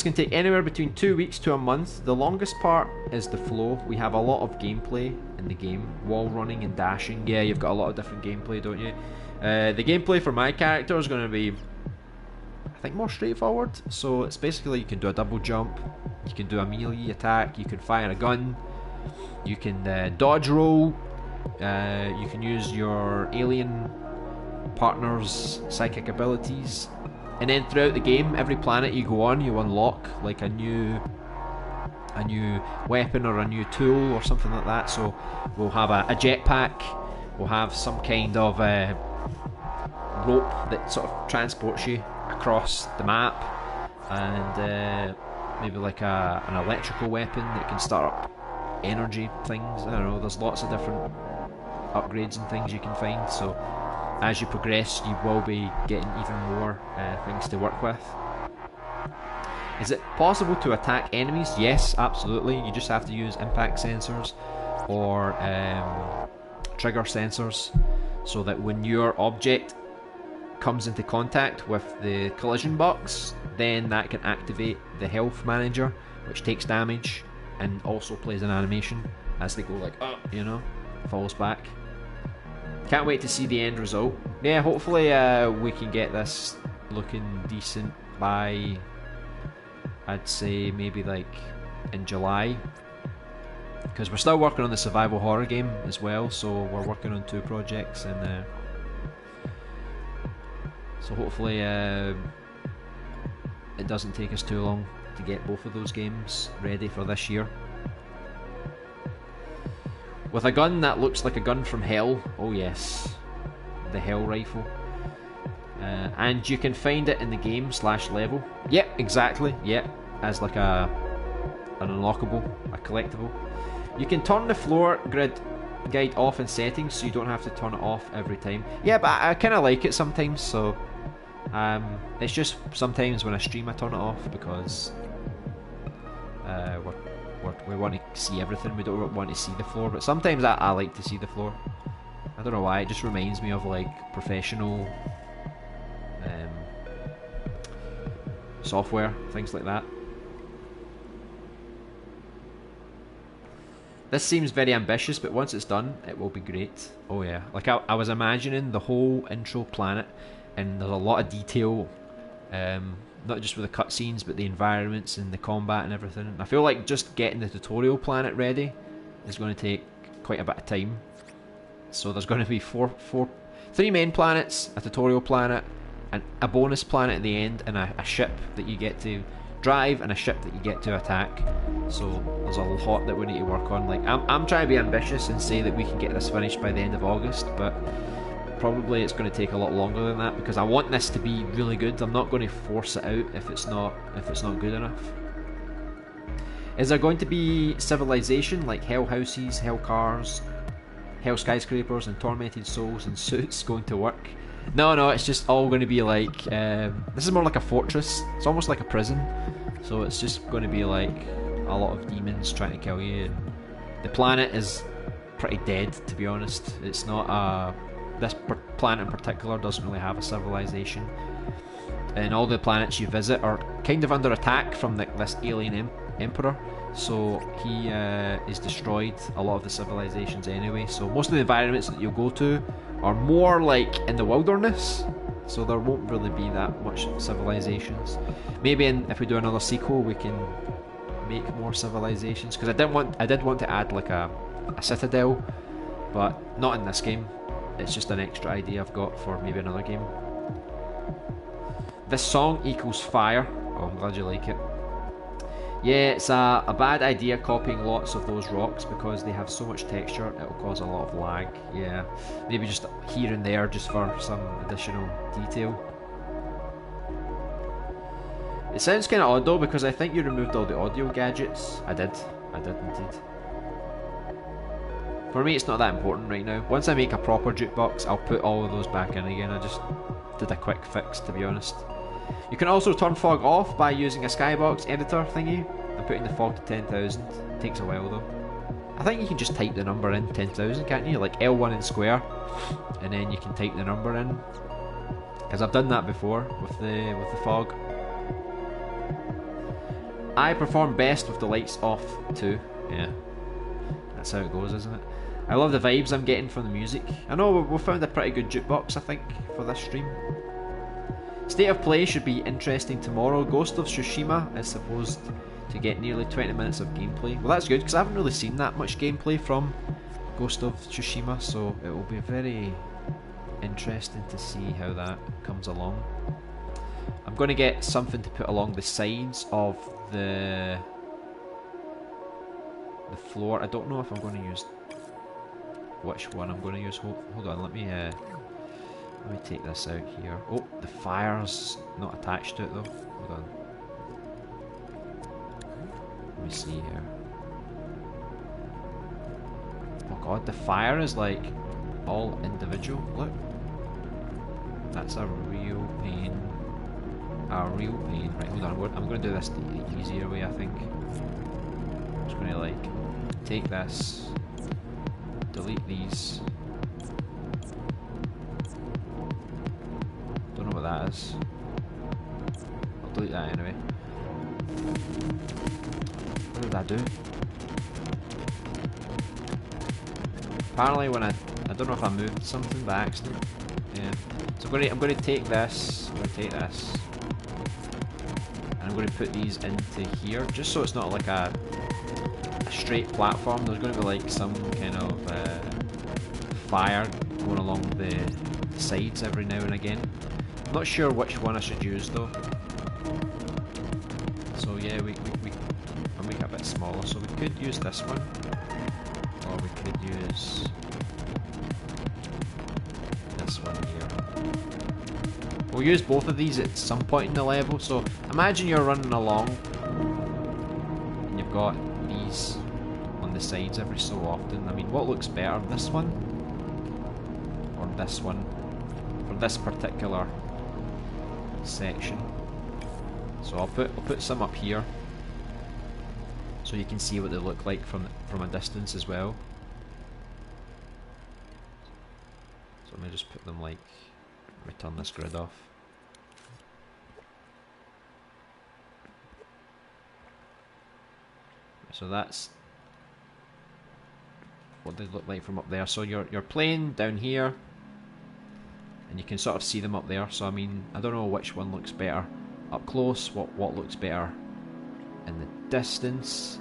Speaker 1: can take anywhere between 2 weeks to a month. The longest part is the flow. We have a lot of gameplay in the game. Wall running and dashing. Yeah, you've got a lot of different gameplay, don't you? The gameplay for my character is going to be, I think, more straightforward. So it's basically, you can do a double jump, you can do a melee attack, you can fire a gun, you can dodge roll, you can use your alien partner's psychic abilities. And then throughout the game, every planet you go on, you unlock like a new weapon or a new tool or something like that. So we'll have a jetpack, we'll have some kind of rope that sort of transports you across the map, and maybe like an electrical weapon that can start up energy things. I don't know, there's lots of different upgrades and things you can find. So as you progress, you will be getting even more things to work with. Is it possible to attack enemies? Yes, absolutely. You just have to use impact sensors or trigger sensors, so that when your object comes into contact with the collision box, then that can activate the health manager, which takes damage and also plays an animation as they go like up, you know, falls back. Can't wait to see the end result. Yeah, hopefully we can get this looking decent by, I'd say, maybe like in July, because we're still working on the survival horror game as well. So we're working on 2 projects, and so hopefully it doesn't take us too long to get both of those games ready for this year. With a gun that looks like a gun from hell. Oh yes, the hell rifle. And you can find it in the game /level. Yep, exactly. Yep, as like an unlockable, a collectible. You can turn the floor grid guide off in settings, so you don't have to turn it off every time. Yeah, but I kind of like it sometimes. So it's just sometimes when I stream I turn it off, because we want to see everything. We don't want to see the floor, but sometimes I like to see the floor. I don't know why, it just reminds me of like professional software, things like that. This seems very ambitious, but once it's done, it will be great. Oh yeah, like I was imagining the whole intro planet, and there's a lot of detail, not just with the cutscenes, but the environments and the combat and everything. I feel like just getting the tutorial planet ready is going to take quite a bit of time. So there's going to be three main planets, a tutorial planet, and a bonus planet at the end, and a ship that you get to drive, and a ship that you get to attack. So there's a lot that we need to work on. Like I'm trying to be ambitious and say that we can get this finished by the end of August, but probably it's going to take a lot longer than that, because I want this to be really good. I'm not going to force it out if it's not good enough. Is there going to be civilization like hell houses, hell cars, hell skyscrapers, and tormented souls and suits going to work? No, it's just all going to be like this is more like a fortress. It's almost like a prison. So it's just going to be like a lot of demons trying to kill you, and the planet is pretty dead, to be honest. It's not this planet in particular doesn't really have a civilization, and all the planets you visit are kind of under attack from this alien emperor. So he is destroyed a lot of the civilizations anyway. So most of the environments that you'll go to are more like in the wilderness, so there won't really be that much civilizations. Maybe if we do another sequel we can make more civilizations, because I did want to add like a citadel, but not in this game. It's just an extra idea I've got for maybe another game. This song equals fire. Oh, I'm glad you like it. Yeah, it's a bad idea copying lots of those rocks, because they have so much texture, it'll cause a lot of lag. Yeah, maybe just here and there just for some additional detail. It sounds kind of odd though, because I think you removed all the audio gadgets. I did indeed. For me it's not that important right now. Once I make a proper jukebox, I'll put all of those back in again. I just did a quick fix, to be honest. You can also turn fog off by using a skybox editor thingy and putting the fog to 10,000. Takes a while though. I think you can just type the number in 10,000, can't you? Like L1 in square, and then you can type the number in. Because I've done that before with the fog. I perform best with the lights off too. Yeah, that's how it goes, isn't it? I love the vibes I'm getting from the music. I know we found a pretty good jukebox, I think, for this stream. State of play should be interesting tomorrow. Ghost of Tsushima is supposed to get nearly 20 minutes of gameplay. Well, that's good, because I haven't really seen that much gameplay from Ghost of Tsushima, so it will be very interesting to see how that comes along. I'm going to get something to put along the sides of the floor. I don't know if I'm going to use which one I'm going to use. Hold on, let me take this out here. Oh, the fire's not attached to it though. Hold on. Let me see here. Oh god, the fire is like all individual. Look. That's a real pain. A real pain. Right, hold on. I'm going to do this the easier way, I think. I'm just going to like take this, delete these. Don't know what that is. I'll delete that anyway. What did that do? Apparently when I don't know if I moved something by accident. Yeah. So I'm going to take this. I'm going to take this. And I'm going to put these into here, just so it's not like a straight platform. There's going to be like some kind of fire going along the sides every now and again. I'm not sure which one I should use though. So yeah, I'll make it a bit smaller. So we could use this one, or we could use this one here. We'll use both of these at some point in the level. So imagine you're running along and you've got these on the sides every so often. I mean, what looks better, this one or this one for this particular section? So I'll put some up here so you can see what they look like from a distance as well. So let me just put them like, let me turn this grid off. So that's what they look like from up there. So you're playing down here, and you can sort of see them up there. So I mean, I don't know which one looks better up close, what looks better in the distance,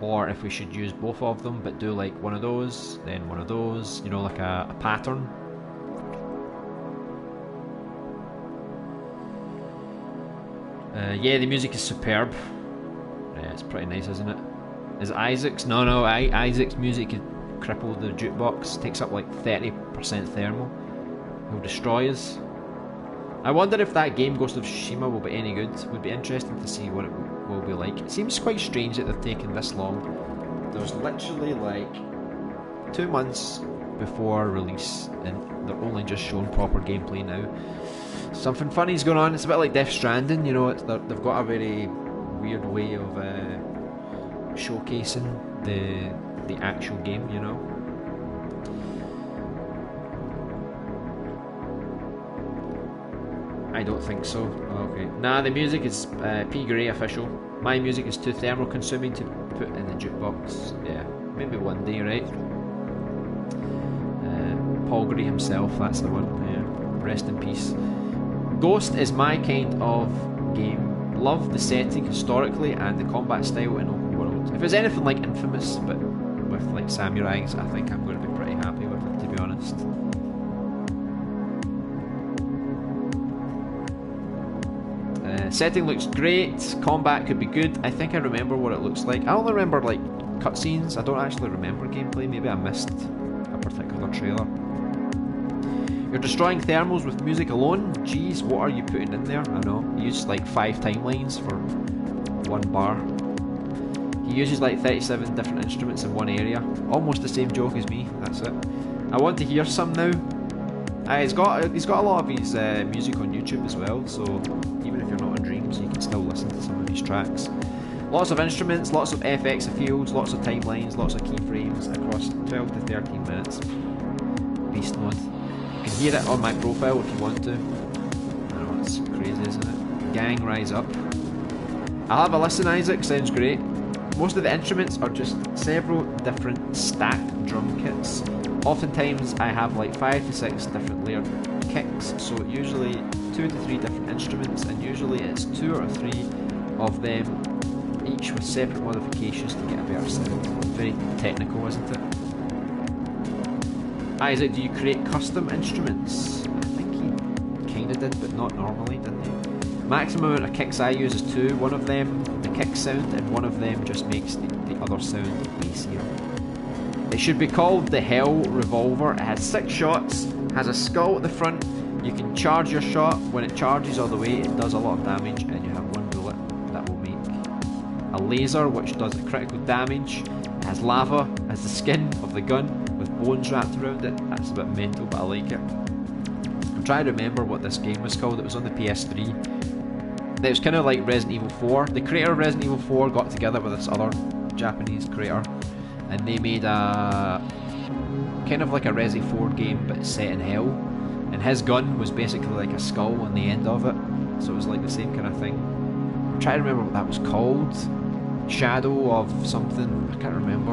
Speaker 1: or if we should use both of them but do like one of those, then one of those, you know, like a pattern. Yeah, the music is superb. It's pretty nice, isn't it? Is it Isaac's? No, Isaac's music could cripple the jukebox. Takes up like 30% thermal. He'll destroy us. I wonder if that game Ghost of Tsushima will be any good. Would be interesting to see what it will be like. It seems quite strange that they've taken this long. There's literally like 2 months before release, and they're only just showing proper gameplay now. Something funny's going on. It's a bit like Death Stranding, you know. They've got a very weird way of showcasing the actual game, you know. I don't think so. Okay. Nah, the music is P. Gray official. My music is too thermal consuming to put in the jukebox. Yeah, maybe one day, right? Paul Gray himself, that's the one. Yeah. Rest in peace. Ghost is my kind of game. Love the setting historically and the combat style in open world. If it's anything like Infamous, but with like samurais, I think I'm going to be pretty happy with it, to be honest. Setting looks great. Combat could be good. I think I remember what it looks like. I only remember like cutscenes. I don't actually remember gameplay. Maybe I missed a particular trailer. You're destroying thermals with music alone? Jeez, what are you putting in there? I know. You use like 5 timelines for 1 bar. He uses like 37 different instruments in one area. Almost the same joke as me. That's it. I want to hear some now. He's got a lot of his music on YouTube as well, so even if you're not on Dreams, you can still listen to some of his tracks. Lots of instruments, lots of FX fields, lots of timelines, lots of keyframes across 12 to 13 minutes. Beast mode. You can hear it on my profile if you want to. I know, it's crazy, isn't it? Gang, rise up. I'll have a listen, Isaac, sounds great. Most of the instruments are just several different stacked drum kits. Oftentimes I have like 5 to 6 different layered kicks, so usually 2 to 3 different instruments, and usually it's 2 or 3 of them, each with separate modifications to get a better sound. Very technical, isn't it? Isaac, do you create custom instruments? I think he kinda did, but not normally, didn't he? Maximum amount of kicks I use is 2, one of them the kick sound, and one of them just makes the other sound bassier. It should be called the Hell Revolver. It has 6 shots, has a skull at the front. You can charge your shot. When it charges all the way, it does a lot of damage, and you have 1 bullet that will make a laser, which does critical damage. It has lava as the skin of the gun with bones wrapped around it. That's a bit mental, but I like it. I'm trying to remember what this game was called. It was on the PS3. It was kind of like Resident Evil 4. The creator of Resident Evil 4 got together with this other Japanese creator, and they made a kind of like a Resi 4 game but set in hell, and his gun was basically like a skull on the end of it, so it was like the same kind of thing. I'm trying to remember what that was called. Shadow of something, I can't remember.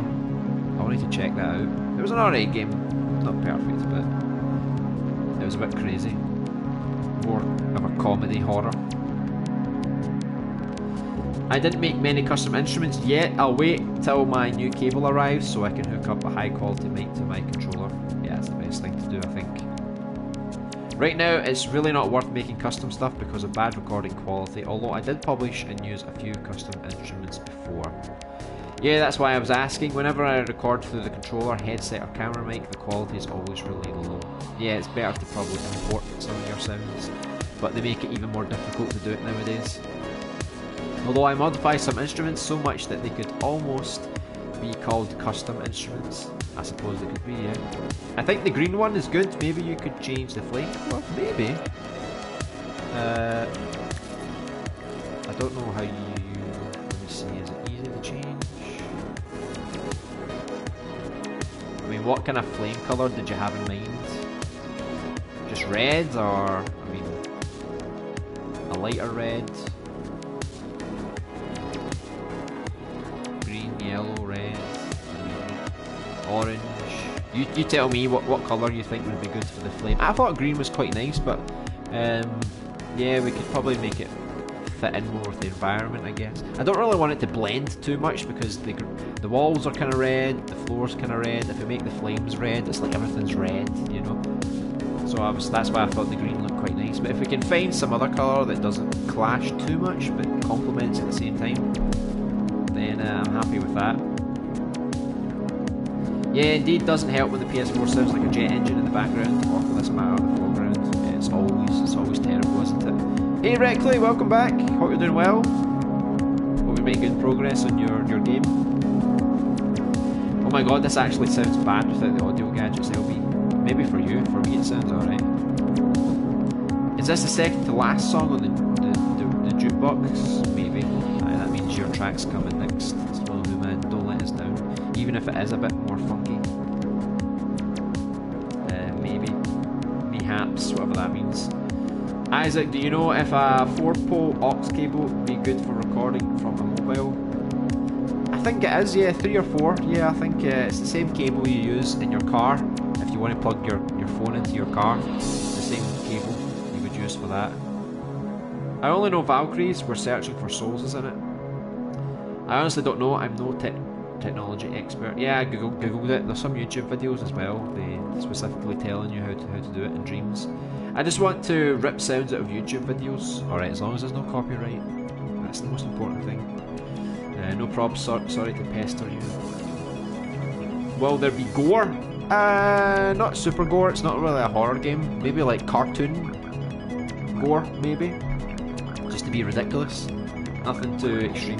Speaker 1: I wanted to check that out. It was an alright game, not perfect, but it was a bit crazy. More of a comedy horror. I didn't make many custom instruments yet. I'll wait till my new cable arrives so I can hook up a high quality mic to my controller. Yeah, that's the best thing to do, I think. Right now, it's really not worth making custom stuff because of bad recording quality, although I did publish and use a few custom instruments before. Yeah, that's why I was asking. Whenever I record through the controller, headset or camera mic, the quality is always really low. Yeah, it's better to probably import some of your sounds, but they make it even more difficult to do it nowadays. Although I modify some instruments so much that they could almost be called custom instruments. I suppose they could be, yeah. I think the green one is good. Maybe you could change the flame color. Maybe. I don't know how you... Let me see, is it easy to change? I mean, what kind of flame color did you have in mind? Just red, or... I mean... a lighter red? orange. You tell me what colour you think would be good for the flame. I thought green was quite nice, but yeah, we could probably make it fit in more with the environment, I guess. I don't really want it to blend too much because the walls are kind of red, the floor's kind of red. If we make the flames red, it's like everything's red, you know. So that's why I thought the green looked quite nice. But if we can find some other colour that doesn't clash too much but complements at the same time, then I'm happy with that. Yeah, indeed, doesn't help when the PS4 sounds like a jet engine in the background, or for this matter, in the foreground. Yeah, it's always terrible, isn't it? Hey Reckley, welcome back. Hope you're doing well. Hope you're making good progress on your game. Oh my god, this actually sounds bad without the audio gadgets, LB. Maybe for you, for me it sounds alright. Is this the second to last song on the jukebox? Maybe. That means your track's coming next. Slowly, man, don't let us down. Even if it is a bit more funky. Maybe. Mayhaps, whatever that means. Isaac, do you know if a 4-pole aux cable would be good for recording from a mobile? I think it is, yeah, 3 or 4. Yeah, I think it's the same cable you use in your car. If you want to plug your phone into your car, it's the same cable you would use for that. I only know Valkyries, we're searching for souls in it. I honestly don't know, I'm no technology expert. Yeah, I googled it. There's some YouTube videos as well, they specifically telling you how to do it in Dreams. I just want to rip sounds out of YouTube videos. Alright, as long as there's no copyright. That's the most important thing. No probs, sorry to pester you. Will there be gore? Not super gore, it's not really a horror game. Maybe like cartoon gore, maybe. Just to be ridiculous. Nothing too extreme.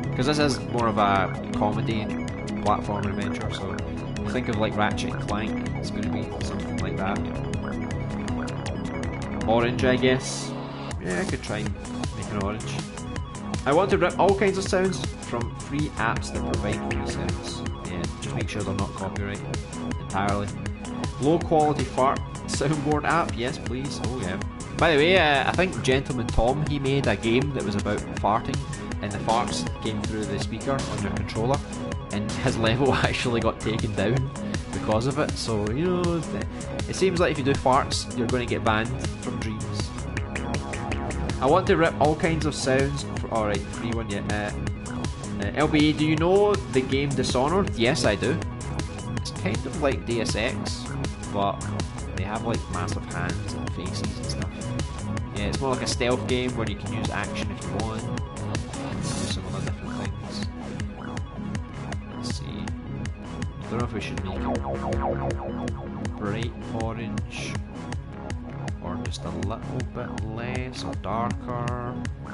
Speaker 1: Because this is more of a comedy platform adventure, so think of like Ratchet and Clank, it's going to be something like that. Orange, I guess. Yeah, I could try and make an orange. I want to rip all kinds of sounds from free apps that provide free sounds. Yeah, just make sure they're not copyrighted entirely. Low quality fart soundboard app, yes please. Oh yeah. By the way, I think Gentleman Tom, he made a game that was about farting, and the farts came through the speaker on your controller, and his level actually got taken down because of it. So, you know, it seems like if you do farts, you're going to get banned from Dreams. I want to rip all kinds of sounds. Alright, free one yet. LBE, do you know the game Dishonored? Yes, I do. It's kind of like Deus Ex, but they have like massive hands and faces and stuff. Yeah, it's more like a stealth game where you can use action if you want. Do some other different things. Let's see. I don't know if we should make it bright orange or just a little bit less or darker. I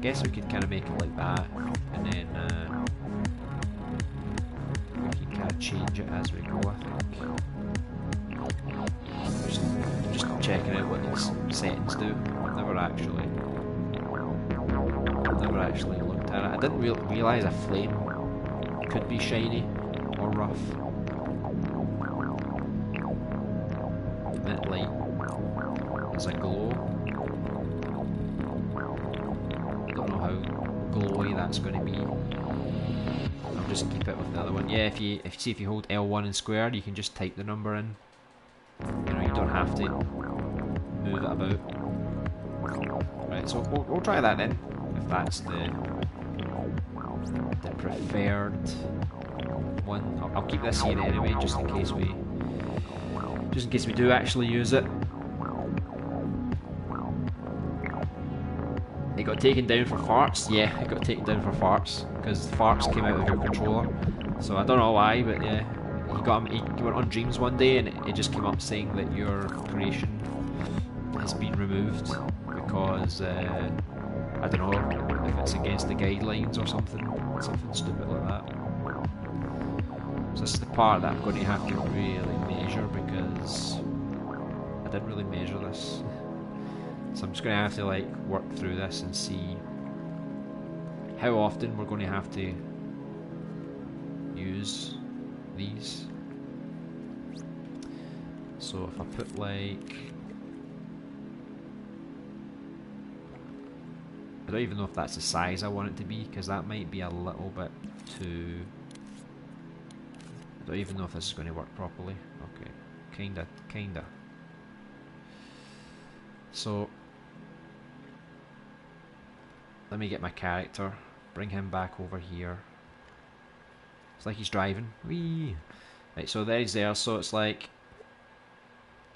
Speaker 1: guess we could kind of make it like that, and then we can kind of change it as we go, I think. Just checking out what these settings do. I've never actually looked at it. I didn't realise a flame could be shiny or rough. That light is a glow. Don't know how glowy that's going to be. I'll just keep it with the other one. Yeah, if you see if you hold L1 and square, you can just type the number in. You know, you don't have to move it about. Right, so we'll try that then, if that's the preferred one. I'll keep this here anyway, just in case we do actually use it. It got taken down for farts. Yeah, it got taken down for farts because farts came out of your controller. So I don't know why, but yeah, he went on Dreams one day and it just came up saying that your creation has been removed because I don't know if it's against the guidelines or something stupid like that. So this is the part that I'm going to have to really measure because I didn't really measure this. So I'm just going to have to like work through this and see how often we're going to have to use these. So if I put like, I don't even know if that's the size I want it to be because that might be a little bit too Don't even know if this is going to work properly. Okay, kinda. So, let me get my character, bring him back over here. It's like he's driving. Whee! Right, so there he's there, so it's like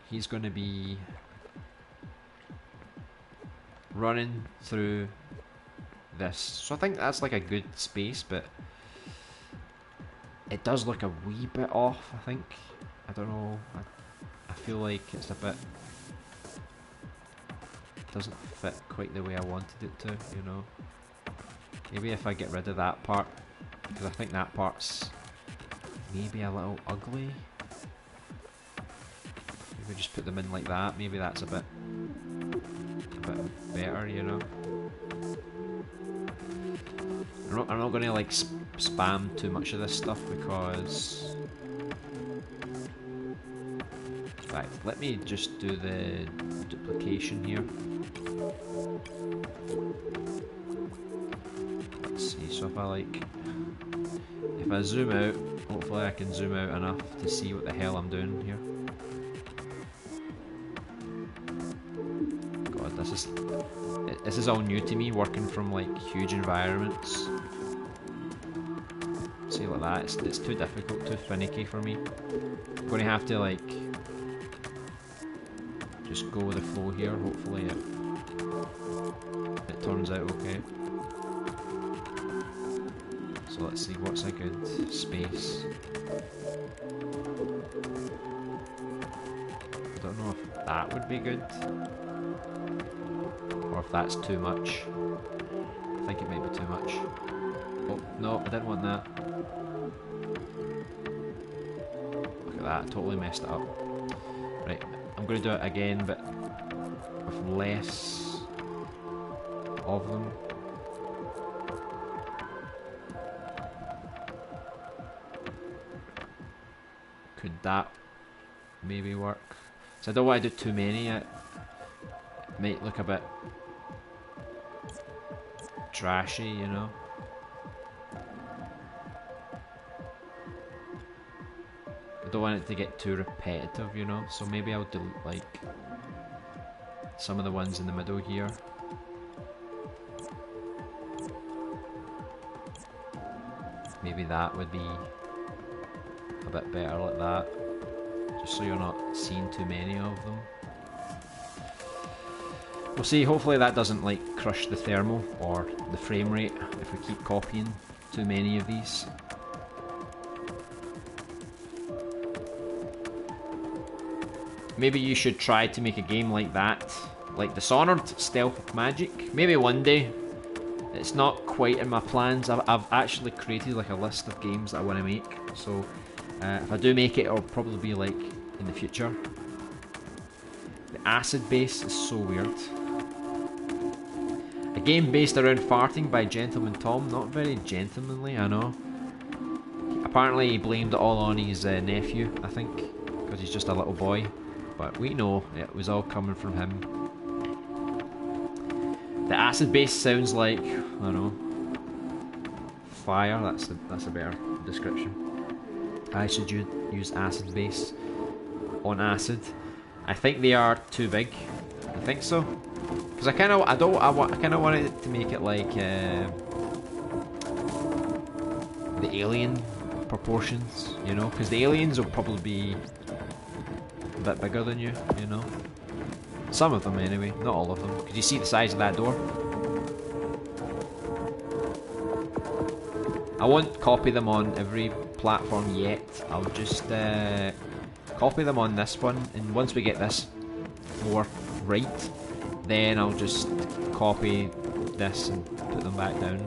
Speaker 1: he's going to be running through this. So I think that's like a good space, but it does look a wee bit off, I think. I don't know. I feel like it's a bit... doesn't fit quite the way I wanted it to, you know. Maybe if I get rid of that part, because I think that part's maybe a little ugly. Maybe just put them in like that. Maybe that's a bit better, you know. I'm not going to like spam too much of this stuff because... In fact, let me just do the duplication here. Let's see, so if I zoom out, hopefully I can zoom out enough to see what the hell I'm doing here. God, this is all new to me, working from like huge environments. See, like that, it's too difficult, too finicky for me. I'm going to have to like just go with the flow here. Hopefully it turns out okay. So let's see what's a good space. I don't know if that would be good or if that's too much. I think it might be too much. Oh no, I didn't want that. Look at that, I totally messed it up. Right, I'm going to do it again, but with less of them. Could that maybe work? So I don't want to do too many yet. It might look a bit trashy, you know. I don't want it to get too repetitive, you know, so maybe I'll do like some of the ones in the middle here. Maybe that would be a bit better like that, just so you're not seeing too many of them. We'll see, hopefully that doesn't like crush the thermal or the frame rate if we keep copying too many of these. Maybe you should try to make a game like that, like Dishonored, Stealth Magic. Maybe one day. It's not quite in my plans. I've actually created like a list of games that I want to make. So if I do make it, it'll probably be like in the future. The acid base is so weird. A game based around farting by Gentleman Tom. Not very gentlemanly, I know. Apparently he blamed it all on his nephew, I think, because he's just a little boy. But we know it was all coming from him. The acid base sounds like, I don't know, fire. That's a better description. I should use acid base on acid. I think they are too big. I think so. Because I kind of wanted it to make it like the alien proportions, you know, because the aliens will probably be a bit bigger than you know. Some of them anyway, not all of them. Because you see the size of that door. I won't copy them on every platform yet. I'll just copy them on this one, and once we get this more right, then I'll just copy this and put them back down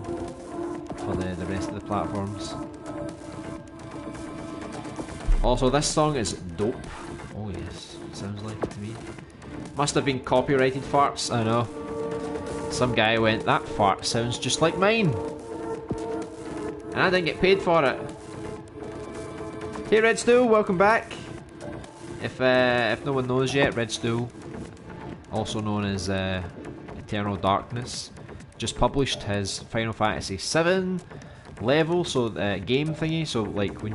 Speaker 1: for the rest of the platforms. Also, this song is dope. Oh yes, sounds like it to me. Must have been copyrighted farts, I know. Some guy went, that fart sounds just like mine. And I didn't get paid for it. Hey Red Stool, welcome back. If no one knows yet, Red Stool, also known as Eternal Darkness, just published his Final Fantasy VII level, so game thingy, so like when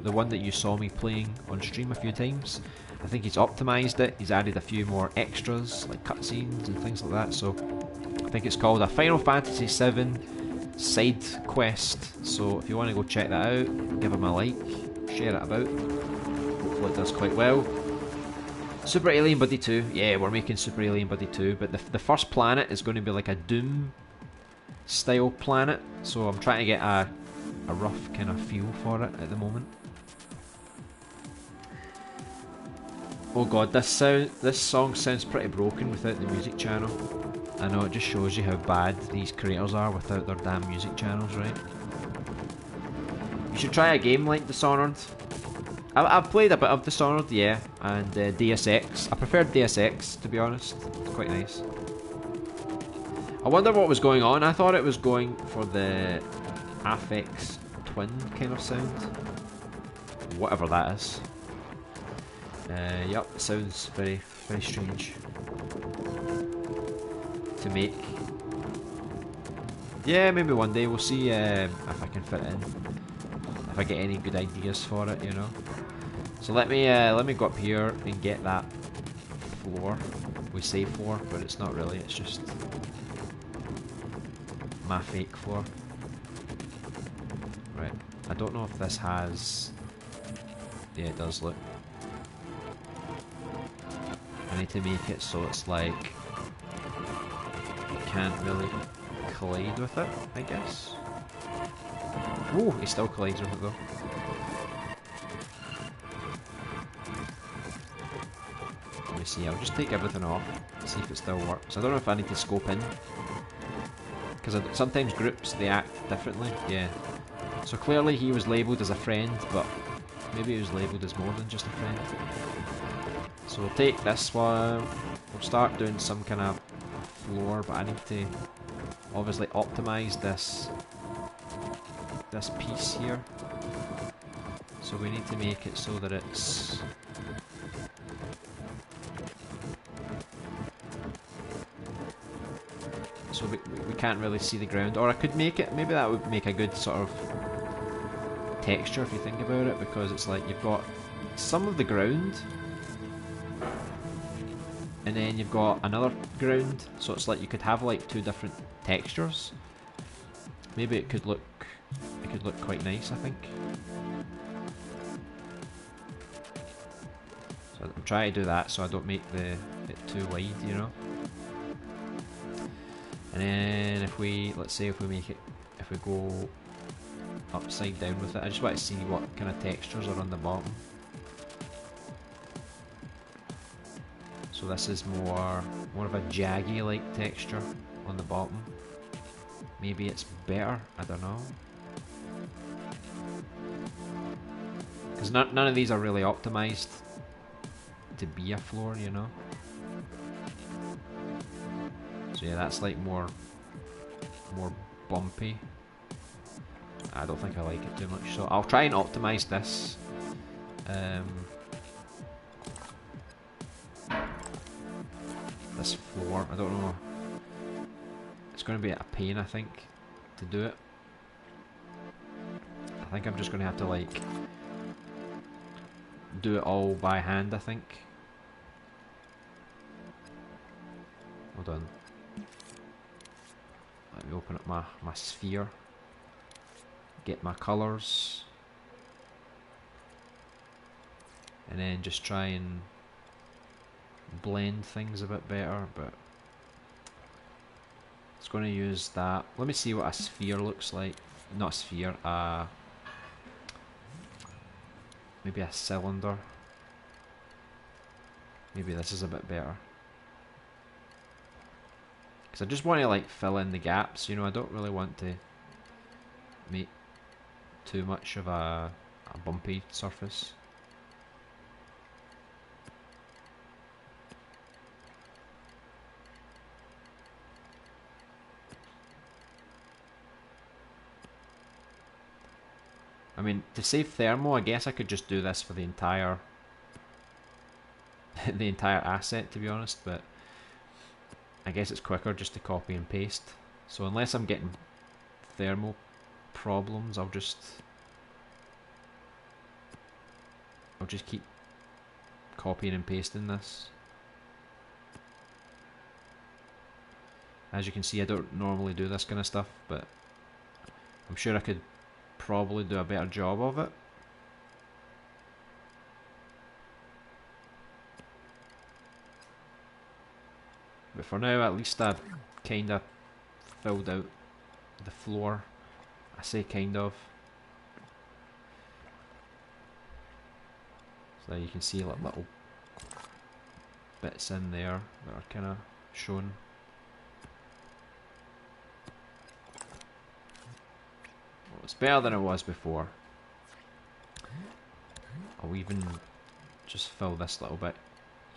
Speaker 1: the one that you saw me playing on stream a few times, I think he's optimised it, he's added a few more extras, like cutscenes and things like that, so I think it's called a Final Fantasy VII side quest, so if you want to go check that out, give him a like, share it about, hopefully it does quite well. Super Alien Buddy 2, yeah, we're making Super Alien Buddy 2, but the first planet is going to be like a Doom style planet, so I'm trying to get a rough kind of feel for it at the moment. Oh god, this song sounds pretty broken without the music channel. I know, it just shows you how bad these creators are without their damn music channels, right? You should try a game like Dishonored. I've played a bit of Dishonored, yeah, and Deus Ex. I preferred Deus Ex, to be honest. It's quite nice. I wonder what was going on. I thought it was going for the Aphex Twin kind of sound. Whatever that is. Yep, it sounds very, very strange to make. Yeah, maybe one day we'll see if I can fit it in. If I get any good ideas for it, you know. So let me go up here and get that floor. We say floor, but it's not really. It's just my fake floor. Right. I don't know if this has. Yeah, it does. Look. I need to make it so it's like you can't really collide with it, I guess. Ooh, he still collides with it though. Let me see, I'll just take everything off, see if it still works. I don't know if I need to scope in, because sometimes groups, they act differently, yeah. So clearly he was labelled as a friend, but maybe he was labelled as more than just a friend. So we'll take this one, we'll start doing some kind of floor, but I need to obviously optimise this piece here. So we need to make it so that it's so we can't really see the ground, or I could make it, maybe that would make a good sort of texture if you think about it, because it's like you've got some of the ground and then you've got another ground, so it's like you could have like two different textures. Maybe it could look quite nice, I think. So I'm trying to do that so I don't make it too wide, you know. And then if we, let's say if we make it, if we go upside down with it, I just want to see what kind of textures are on the bottom. So this is more of a jaggy like texture on the bottom. Maybe it's better, I don't know. Because none of these are really optimized to be a floor, you know. So yeah, that's like more bumpy. I don't think I like it too much, so I'll try and optimize this. This floor, I don't know. It's going to be a pain, I think, to do it. I think I'm just going to have to like do it all by hand, I think. Hold on. Let me open up my sphere. Get my colours. And then just try and blend things a bit better, but it's going to use that. Let me see what a sphere looks like. Not a sphere, maybe a cylinder. Maybe this is a bit better. Because I just want to like fill in the gaps, you know, I don't really want to make too much of a bumpy surface. I mean, to save thermal, I guess I could just do this for the entire the entire asset, to be honest, but I guess it's quicker just to copy and paste. So unless I'm getting thermal problems, I'll just keep copying and pasting this. As you can see, I don't normally do this kind of stuff, but I'm sure I could probably do a better job of it. But for now, at least I've kind of filled out the floor. I say kind of. So you can see like little bits in there that are kind of shown. Well, it's better than it was before. I'll even just fill this little bit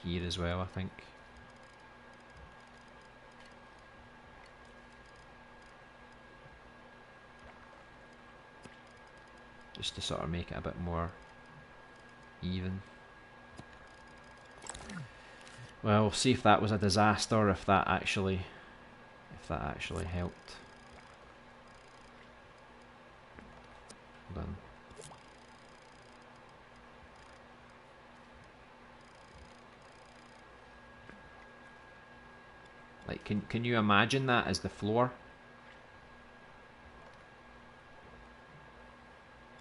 Speaker 1: here as well, I think. Just to sort of make it a bit more even. Well, we'll see if that was a disaster, or if that actually helped. Done. Like, can you imagine that as the floor?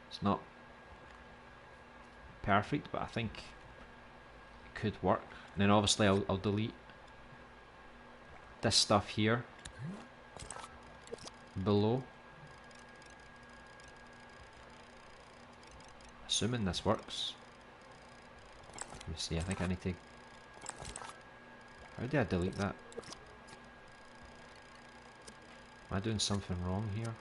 Speaker 1: It's not perfect, but I think it could work. And then obviously I'll delete this stuff here below. Assuming this works. Let me see, I think I need to... How do I delete that? Am I doing something wrong here?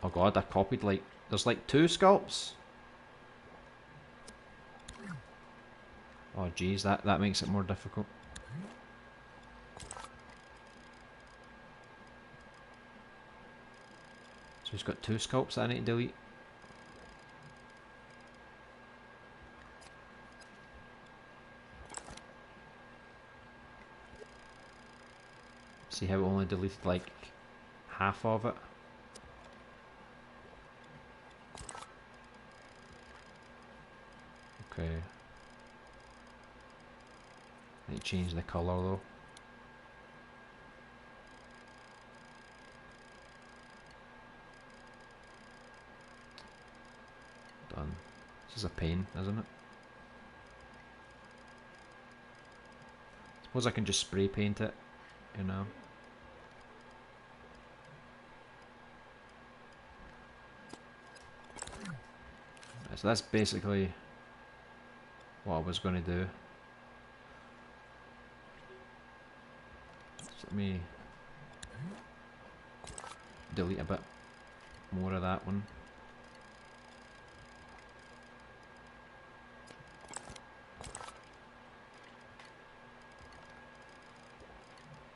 Speaker 1: Oh god, I copied like... There's like 2 sculpts? Oh geez, that makes it more difficult. So he's got 2 sculpts that I need to delete. See how it only deleted like half of it? Okay. I need to change the colour though. Done. This is a pain, isn't it? Suppose I can just spray paint it, you know. So that's basically what I was going to do. So let me delete a bit more of that one.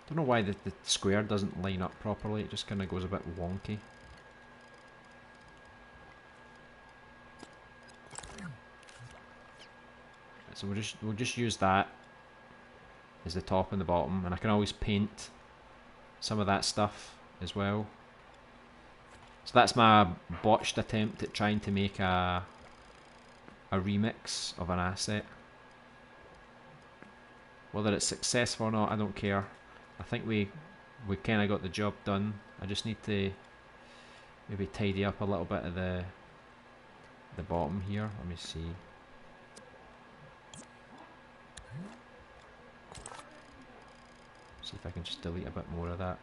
Speaker 1: Don't know why the square doesn't line up properly, it just kind of goes a bit wonky. So we'll just use that as the top and the bottom, and I can always paint some of that stuff as well. So that's my botched attempt at trying to make a remix of an asset. Whether it's successful or not, I don't care. I think we kind of got the job done. I just need to maybe tidy up a little bit of the bottom here. Let me see. See if I can just delete a bit more of that.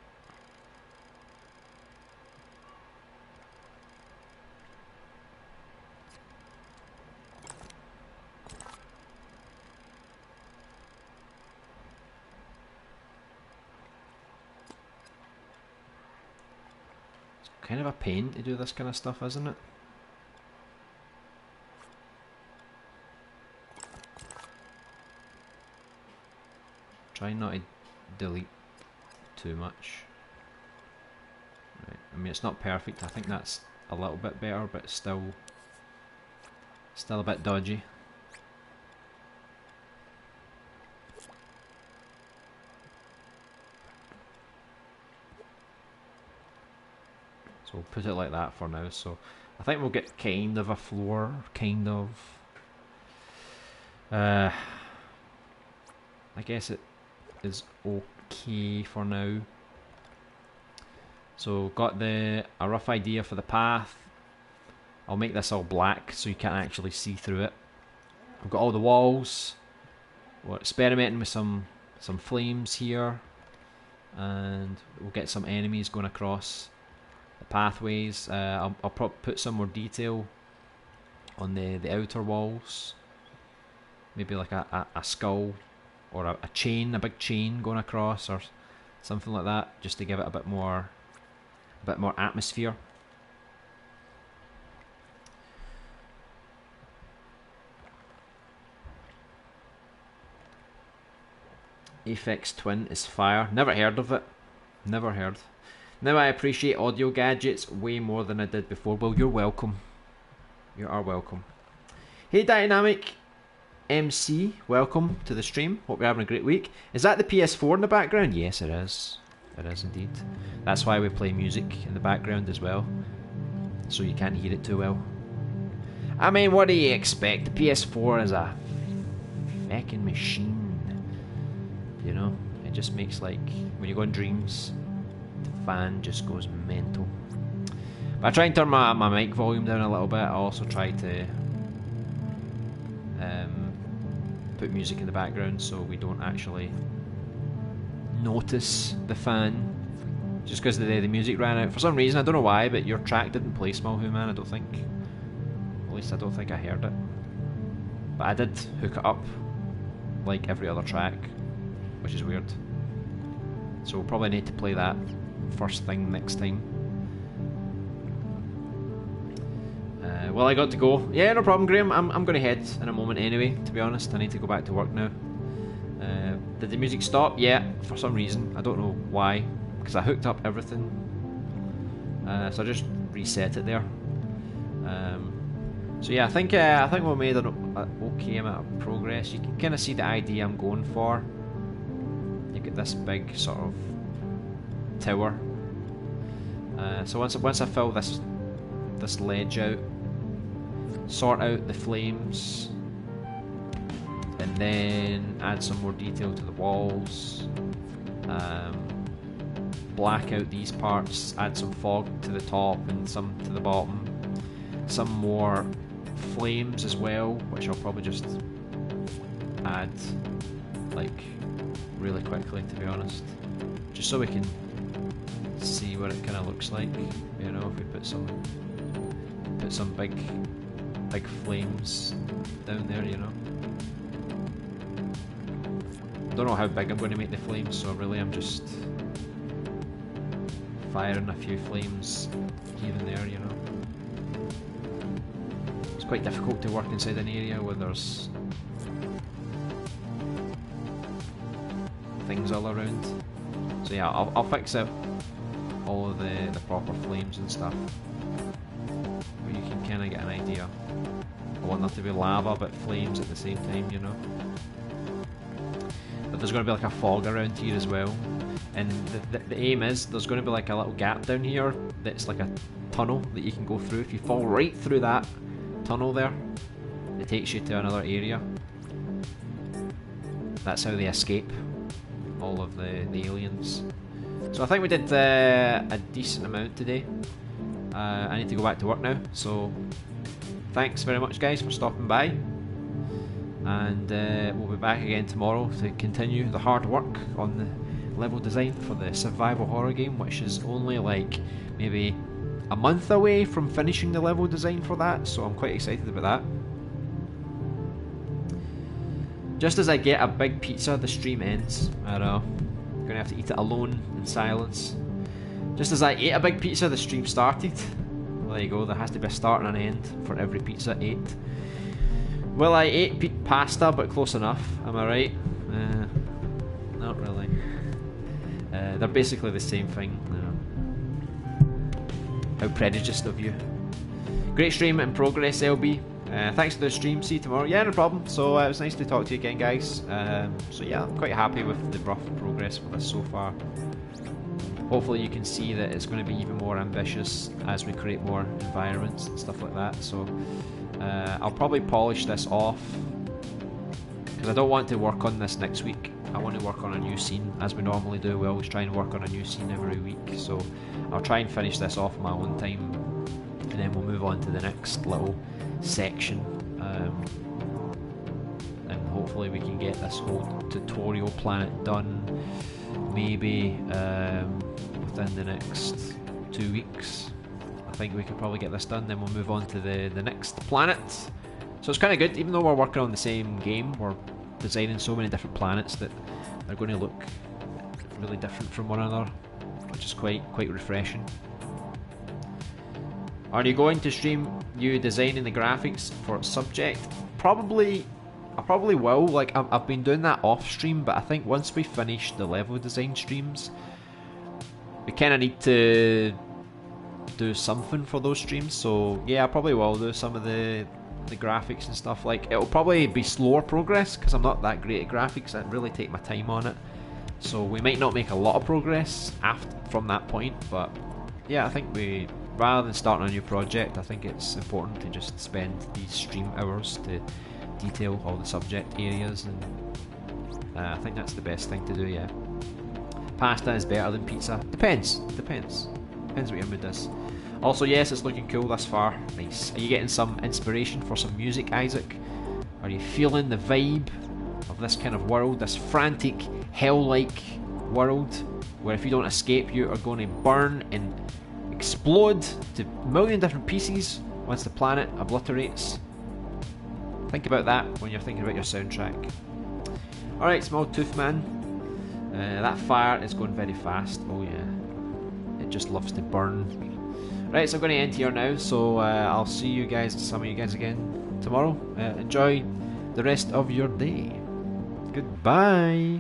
Speaker 1: It's kind of a pain to do this kind of stuff, isn't it? Try not to delete too much. Right. I mean, it's not perfect. I think that's a little bit better, but still a bit dodgy. So we'll put it like that for now. So I think we'll get kind of a floor, kind of. I guess it is okay for now. So got a rough idea for the path. I'll make this all black so you can't actually see through it. I've got all the walls. We're experimenting with some flames here, and we'll get some enemies going across the pathways. I'll probably put some more detail on the outer walls. Maybe like a skull or a chain, a big chain going across, or something like that, just to give it a bit more atmosphere. Aphex Twin is fire. Never heard of it. Never heard. Now I appreciate audio gadgets way more than I did before. Well, you're welcome. You are welcome. Hey Dynamic MC, welcome to the stream. Hope you're having a great week. Is that the PS4 in the background? Yes, it is. It is indeed. That's why we play music in the background as well, so you can't hear it too well. I mean, what do you expect? The PS4 is a fucking machine. You know, it just makes, like, when you go in Dreams, the fan just goes mental. But I try and turn my mic volume down a little bit. I also try to put music in the background so we don't actually notice the fan. Just because the music ran out for some reason, I don't know why, but your track didn't play Small Who Man, I don't think. At least I don't think I heard it. But I did hook it up like every other track, which is weird. So we'll probably need to play that first thing next time. Well, I got to go. Yeah, no problem, Graham. I'm going to head in a moment anyway, to be honest. I need to go back to work now. Did the music stop? Yeah, for some reason. I don't know why, because I hooked up everything. So I just reset it there. So yeah, I think we made an okay amount of progress. You can kind of see the idea I'm going for. You get this big sort of tower. So once I fill this ledge out, sort out the flames, and then add some more detail to the walls, black out these parts, add some fog to the top and some to the bottom, some more flames as well, which I'll probably just add like really quickly, to be honest, just so we can see what it kind of looks like. You know, if we put some big flames down there, you know. I don't know how big I'm going to make the flames, so really I'm just firing a few flames here and there, you know. It's quite difficult to work inside an area where there's things all around. So yeah, I'll fix out all of the proper flames and stuff, but you can kind of get an idea. I want there to be lava but flames at the same time, you know. But there's going to be like a fog around here as well, and the aim is there's going to be like a little gap down here that's like a tunnel that you can go through. If you fall right through that tunnel there, it takes you to another area. That's how they escape all of the aliens. So I think we did a decent amount today. I need to go back to work now, so thanks very much guys for stopping by, and we'll be back again tomorrow to continue the hard work on the level design for the survival horror game, which is only like maybe a month away from finishing the level design for that, so I'm quite excited about that. Just as I get a big pizza, the stream ends. I know, I'm gonna have to eat it alone in silence. Just as I ate a big pizza, the stream started. Well, there you go, there has to be a start and an end for every pizza ate. Well, I ate pasta, but close enough, am I right? Not really. They're basically the same thing. How prejudiced of you. Great stream in progress, LB. Thanks for the stream, see you tomorrow. Yeah, no problem. So it was nice to talk to you again, guys. So yeah, I'm quite happy with the rough progress for this so far. hopefully you can see that it's going to be even more ambitious as we create more environments and stuff like that. So I'll probably polish this off because I don't want to work on this next week. I want to work on a new scene as we normally do. We always try and work on a new scene every week, so I'll try and finish this off in my own time, and then we'll move on to the next little section, and hopefully we can get this whole tutorial planet done maybe within the next 2 weeks. I think we could probably get this done, then we'll move on to the next planet. So it's kind of good, even though we're working on the same game, we're designing so many different planets that they're going to look really different from one another, which is quite refreshing. Are you going to stream you designing the graphics for subject? Probably. I probably will. Like I've been doing that off stream, but I think once we finish the level design streams, we kind of need to do something for those streams. So yeah, I probably will do some of the graphics and stuff. Like it'll probably be slower progress because I'm not that great at graphics. I really take my time on it, so we might not make a lot of progress from that point. But yeah, I think we, rather than starting a new project, I think it's important to just spend these stream hours to detail all the subject areas, and I think that's the best thing to do. Yeah, pasta is better than pizza. Depends what your mood is. Also, yes, it's looking cool thus far. Nice. Are you getting some inspiration for some music, Isaac? Are you feeling the vibe of this kind of world, this frantic, hell-like world, where if you don't escape, you are going to burn and explode to a million different pieces once the planet obliterates? Think about that when you're thinking about your soundtrack. Alright, Small Tooth Man. That fire is going very fast. Oh yeah. It just loves to burn. Right, so I'm going to end here now, so I'll see you guys, some of you guys again tomorrow. Enjoy the rest of your day. Goodbye.